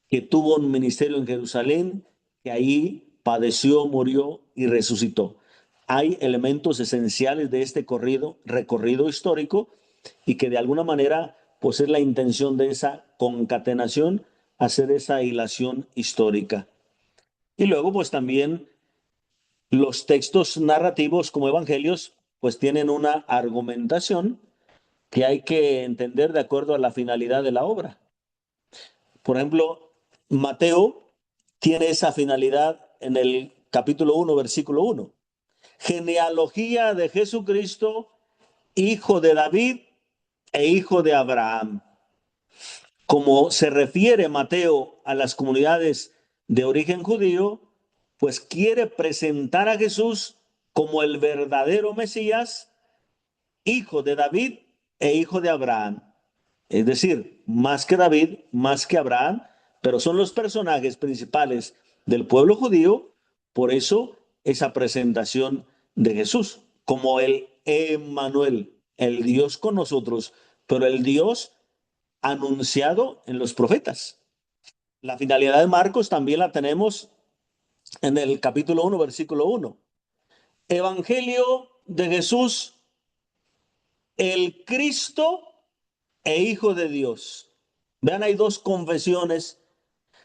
que tuvo un ministerio en Jerusalén, que ahí padeció, murió y resucitó. Hay elementos esenciales de este recorrido histórico y que de alguna manera pues es la intención de esa concatenación, hacer esa hilación histórica. Y luego pues también los textos narrativos como evangelios pues tienen una argumentación que hay que entender de acuerdo a la finalidad de la obra. Por ejemplo, Mateo tiene esa finalidad en el capítulo 1, versículo 1. Genealogía de Jesucristo, hijo de David e hijo de Abraham. Como se refiere Mateo a las comunidades de origen judío, pues quiere presentar a Jesús como el verdadero Mesías, hijo de David e hijo de Abraham. Es decir, más que David, más que Abraham, pero son los personajes principales del pueblo judío. Por eso esa presentación de Jesús como el Emmanuel, el Dios con nosotros, pero el Dios anunciado en los profetas. La finalidad de Marcos también la tenemos en el capítulo 1, versículo 1. Evangelio de Jesús, el Cristo e Hijo de Dios. Vean, hay dos confesiones.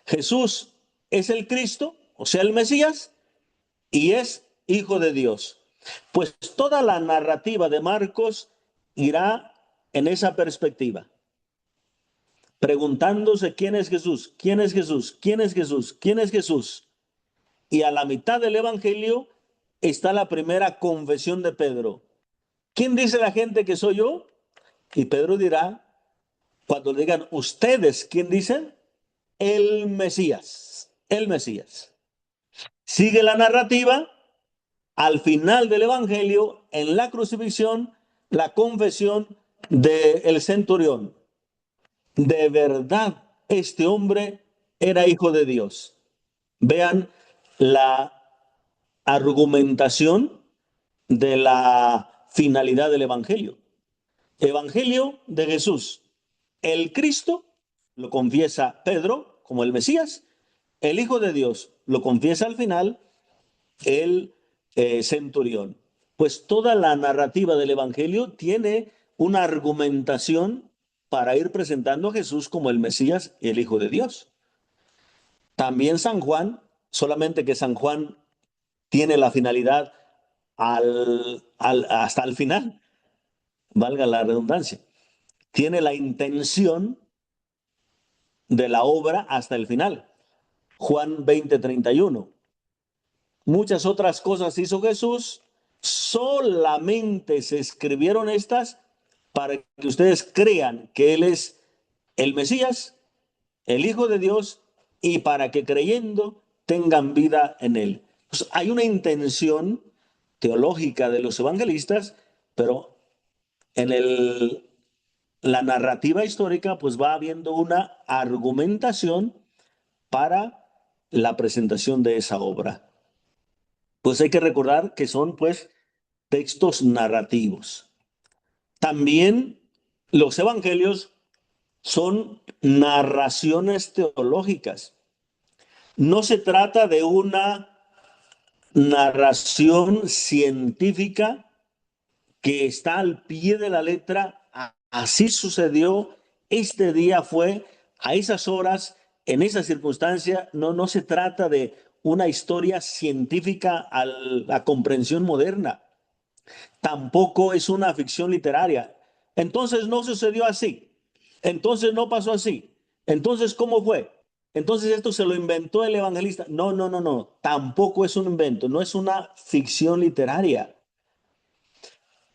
Jesús es el Cristo, o sea, el Mesías, y es Hijo de Dios. Pues toda la narrativa de Marcos irá en esa perspectiva, preguntándose quién es Jesús, quién es Jesús, quién es Jesús, quién es Jesús. Y a la mitad del Evangelio está la primera confesión de Pedro. ¿Quién dice la gente que soy yo? Y Pedro dirá, cuando digan ustedes, ¿quién dicen? El Mesías, el Mesías. Sigue la narrativa. Al final del Evangelio, en la crucifixión, la confesión del centurión. De verdad, este hombre era hijo de Dios. Vean la argumentación de la finalidad del Evangelio. Evangelio de Jesús. El Cristo lo confiesa Pedro como el Mesías. El Hijo de Dios lo confiesa al final el centurión. Pues toda la narrativa del Evangelio tiene una argumentación para ir presentando a Jesús como el Mesías y el Hijo de Dios. También San Juan, solamente que San Juan tiene la finalidad hasta el final, valga la redundancia. Tiene la intención de la obra hasta el final. Juan 20:31. Muchas otras cosas hizo Jesús, solamente se escribieron estas para que ustedes crean que Él es el Mesías, el Hijo de Dios, y para que creyendo tengan vida en Él. Pues hay una intención teológica de los evangelistas, pero en la narrativa histórica pues va habiendo una argumentación para la presentación de esa obra. Pues hay que recordar que son pues textos narrativos. También los evangelios son narraciones teológicas. No se trata de una narración científica que está al pie de la letra. Así sucedió, este día fue, a esas horas, en esa circunstancia. No se trata de una historia científica a la comprensión moderna. Tampoco es una ficción literaria. Entonces no sucedió así. Entonces no pasó así. Entonces, ¿cómo fue? Entonces esto se lo inventó el evangelista. No. Tampoco es un invento. No es una ficción literaria.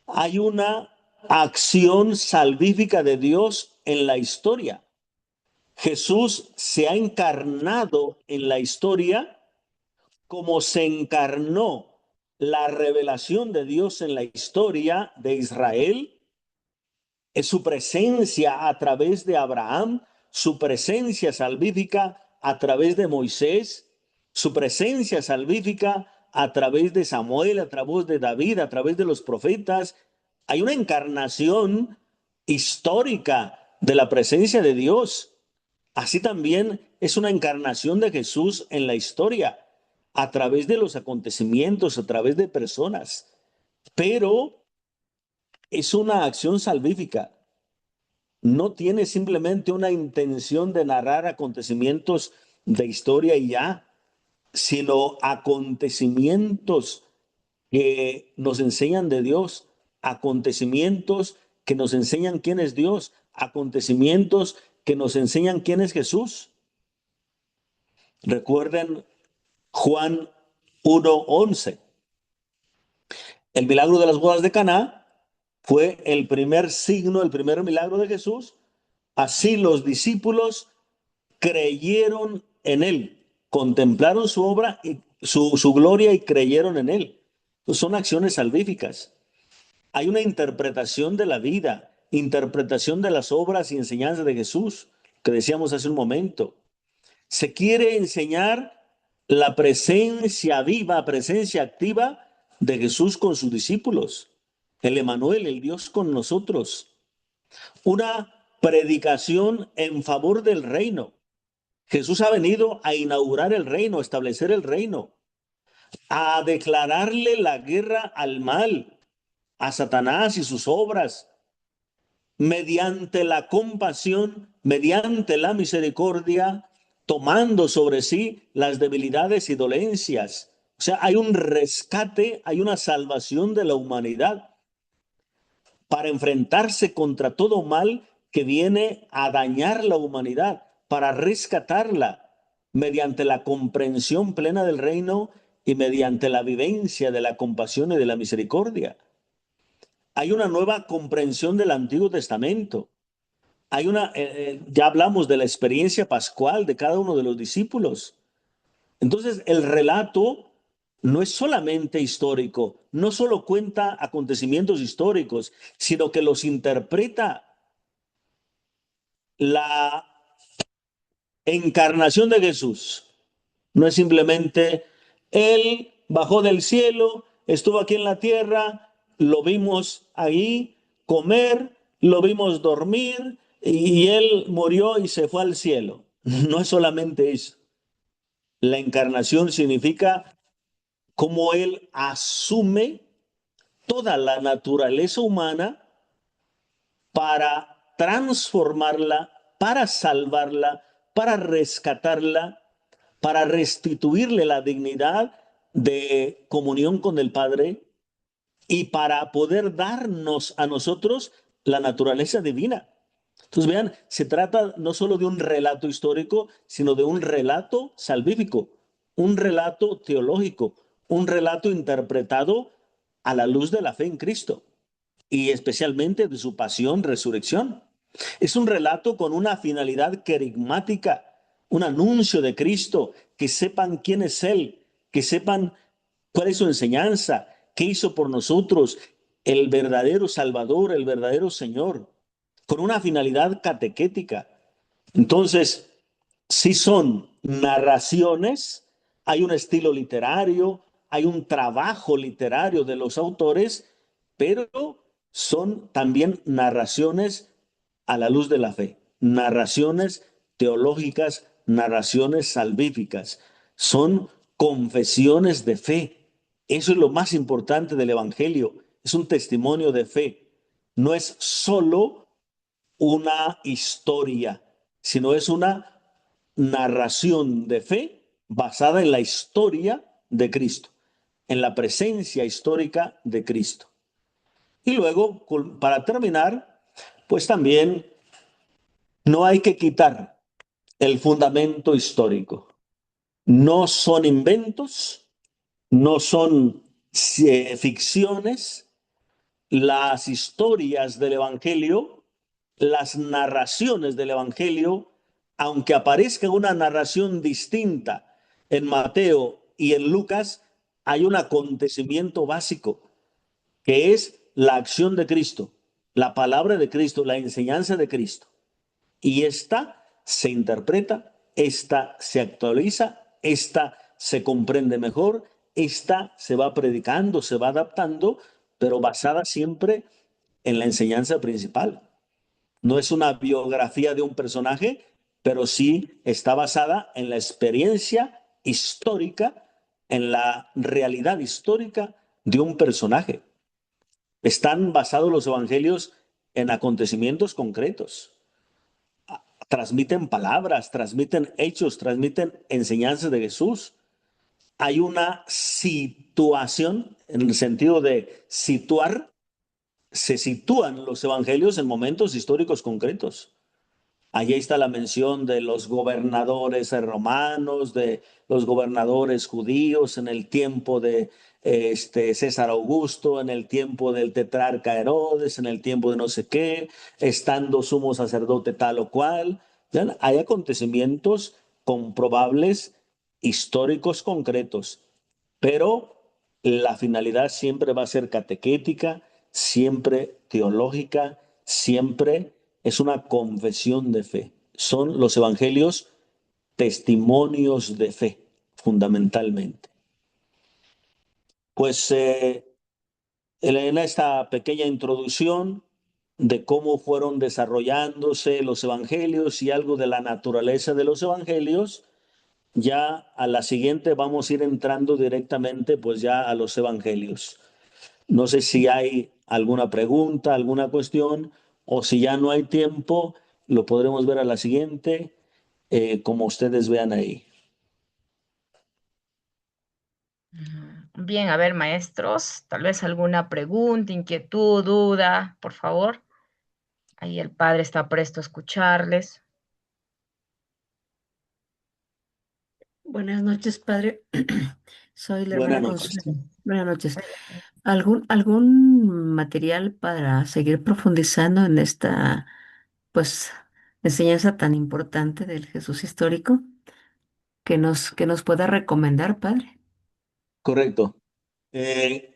Hay una acción salvífica de Dios en la historia. Jesús se ha encarnado en la historia como se encarnó la revelación de Dios en la historia de Israel. Es su presencia a través de Abraham, su presencia salvífica a través de Moisés, su presencia salvífica a través de Samuel, a través de David, a través de los profetas. Hay una encarnación histórica de la presencia de Dios. Así también es una encarnación de Jesús en la historia, a través de los acontecimientos, a través de personas. Pero es una acción salvífica. No tiene simplemente una intención de narrar acontecimientos de historia y ya, sino acontecimientos que nos enseñan de Dios, acontecimientos que nos enseñan quién es Dios, acontecimientos que nos enseñan quién es Jesús. Recuerden Juan 1:11. El milagro de las bodas de Caná fue el primer signo, el primer milagro de Jesús. Así los discípulos creyeron en él, contemplaron su obra y su gloria y creyeron en él. Son acciones salvíficas. Hay una interpretación de la vida, interpretación de las obras y enseñanzas de Jesús, que decíamos hace un momento. Se quiere enseñar la presencia viva, presencia activa de Jesús con sus discípulos, el Emmanuel, el Dios con nosotros. Una predicación en favor del reino. Jesús ha venido a inaugurar el reino, a establecer el reino. a declararle la guerra al mal, a Satanás y sus obras, mediante la compasión, mediante la misericordia, tomando sobre sí las debilidades y dolencias. O sea, hay un rescate, hay una salvación de la humanidad para enfrentarse contra todo mal que viene a dañar la humanidad, para rescatarla mediante la comprensión plena del reino y mediante la vivencia de la compasión y de la misericordia. Hay una nueva comprensión del Antiguo Testamento. Ya hablamos de la experiencia pascual de cada uno de los discípulos. Entonces, el relato no es solamente histórico, no solo cuenta acontecimientos históricos, sino que los interpreta. La encarnación de Jesús no es simplemente Él bajó del cielo, estuvo aquí en la tierra, lo vimos ahí comer, lo vimos dormir y Él murió y se fue al cielo. No es solamente eso. La encarnación significa cómo Él asume toda la naturaleza humana para transformarla, para salvarla, para rescatarla, para restituirle la dignidad de comunión con el Padre y para poder darnos a nosotros la naturaleza divina. Entonces, vean, se trata no solo de un relato histórico, sino de un relato salvífico, un relato teológico, un relato interpretado a la luz de la fe en Cristo y especialmente de su pasión, resurrección. Es un relato con una finalidad querigmática, un anuncio de Cristo, que sepan quién es Él, que sepan cuál es su enseñanza, qué hizo por nosotros, el verdadero Salvador, el verdadero Señor, con una finalidad catequética. Entonces, si son narraciones, hay un estilo literario, hay un trabajo literario de los autores, pero son también narraciones a la luz de la fe, narraciones teológicas, narraciones salvíficas, son confesiones de fe. Eso es lo más importante del Evangelio, es un testimonio de fe. No es solo una historia, sino es una narración de fe basada en la historia de Cristo, en la presencia histórica de Cristo. Y luego, para terminar, pues también no hay que quitar el fundamento histórico. No son inventos, no son ficciones. Las historias del Evangelio, las narraciones del Evangelio, aunque aparezca una narración distinta en Mateo y en Lucas, hay un acontecimiento básico, que es la acción de Cristo, la palabra de Cristo, la enseñanza de Cristo. Y esta se interpreta, esta se actualiza, esta se comprende mejor, esta se va predicando, se va adaptando, pero basada siempre en la enseñanza principal. No es una biografía de un personaje, pero sí está basada en la experiencia histórica, en la realidad histórica de un personaje. Están basados los evangelios en acontecimientos concretos. Transmiten palabras, transmiten hechos, transmiten enseñanzas de Jesús. Hay una situación en el sentido de situar, se sitúan los evangelios en momentos históricos concretos. Allí está la mención de los gobernadores romanos, de los gobernadores judíos en el tiempo de César Augusto, en el tiempo del tetrarca Herodes, en el tiempo de no sé qué, estando sumo sacerdote tal o cual. ¿Ven? Hay acontecimientos comprobables, históricos concretos, pero la finalidad siempre va a ser catequética, siempre teológica, siempre es una confesión de fe. Son los evangelios testimonios de fe, fundamentalmente. Pues en esta pequeña introducción de cómo fueron desarrollándose los evangelios y algo de la naturaleza de los evangelios, ya a la siguiente vamos a ir entrando directamente pues ya a los evangelios. No sé si hay alguna pregunta, alguna cuestión, o si ya no hay tiempo, lo podremos ver a la siguiente, como ustedes vean ahí. Bien, a ver, maestros, tal vez alguna pregunta, inquietud, duda, por favor. Ahí el padre está presto a escucharles. Buenas noches, padre. Soy la Buenas hermana noches. Consuelo. Buenas noches. ¿Algún material para seguir profundizando en esta, pues, enseñanza tan importante del Jesús histórico que nos pueda recomendar, padre? Correcto.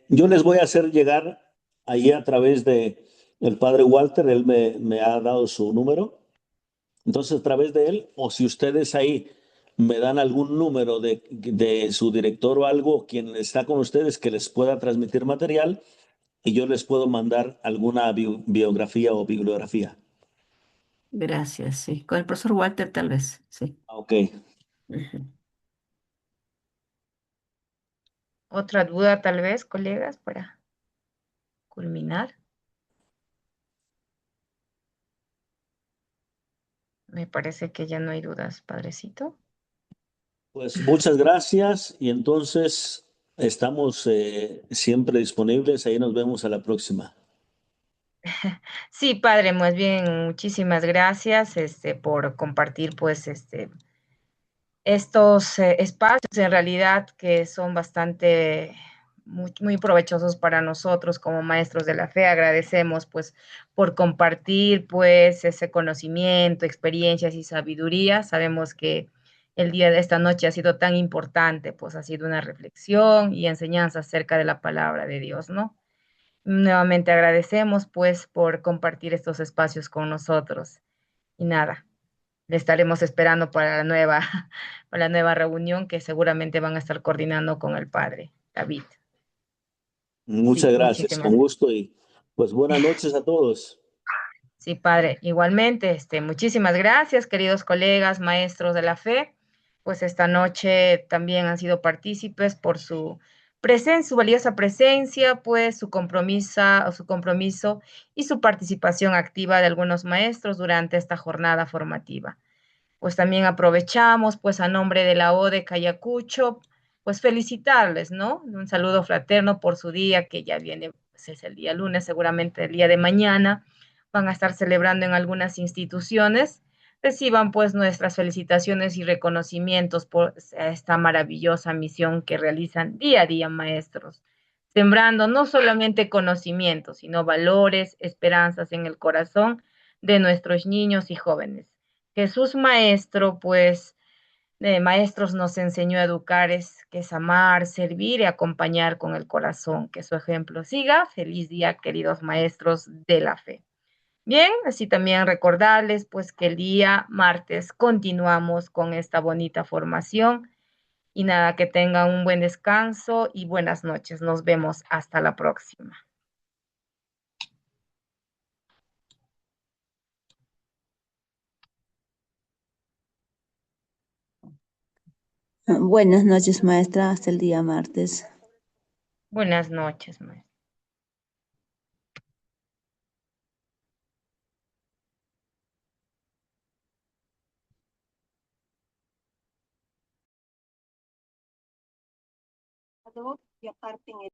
Yo les voy a hacer llegar allí a través de el padre Walter, él me ha dado su número. Entonces, a través de él, o si ustedes ahí me dan algún número de su director o algo, quien está con ustedes, que les pueda transmitir material, y yo les puedo mandar alguna biografía o bibliografía. Gracias, sí. Con el profesor Walter, tal vez, sí. Ok. Ujú. ¿Otra duda tal vez, colegas, para culminar? Me parece que ya no hay dudas, padrecito. Pues muchas gracias y entonces estamos siempre disponibles. Ahí nos vemos a la próxima. Sí, padre, más bien, muchísimas gracias, por compartir, pues, estos espacios en realidad que son bastante muy provechosos para nosotros como maestros de la fe. Agradecemos pues por compartir pues ese conocimiento, experiencias y sabiduría. Sabemos que el día de esta noche ha sido tan importante, pues ha sido una reflexión y enseñanza acerca de la palabra de Dios, ¿no? Nuevamente agradecemos pues por compartir estos espacios con nosotros. Y nada, le estaremos esperando para la nueva, para la nueva reunión que seguramente van a estar coordinando con el padre David. Muchas Sí, gracias, con muchísimas. gusto y pues buenas noches a todos. Sí, padre. Igualmente, muchísimas gracias, queridos colegas, maestros de la fe. Pues esta noche también han sido partícipes por su presencia, su valiosa presencia, pues su compromiso y su participación activa de algunos maestros durante esta jornada formativa. Pues también aprovechamos, pues a nombre de la ODE Cayacucho, pues felicitarles, ¿no? Un saludo fraterno por su día, que ya viene, pues es el día lunes, seguramente el día de mañana, van a estar celebrando en algunas instituciones. Reciban pues nuestras felicitaciones y reconocimientos por esta maravillosa misión que realizan día a día, maestros, sembrando no solamente conocimientos, sino valores, esperanzas en el corazón de nuestros niños y jóvenes. Jesús maestro, pues, de maestros nos enseñó a educar, que es amar, servir y acompañar con el corazón. Que su ejemplo siga. Feliz día, queridos maestros de la fe. Bien, así también recordarles, pues, que el día martes continuamos con esta bonita formación. Y nada, que tengan un buen descanso y buenas noches. Nos vemos hasta la próxima. Buenas noches, maestra. Hasta el día martes. Buenas noches, maestro. Y aparte en el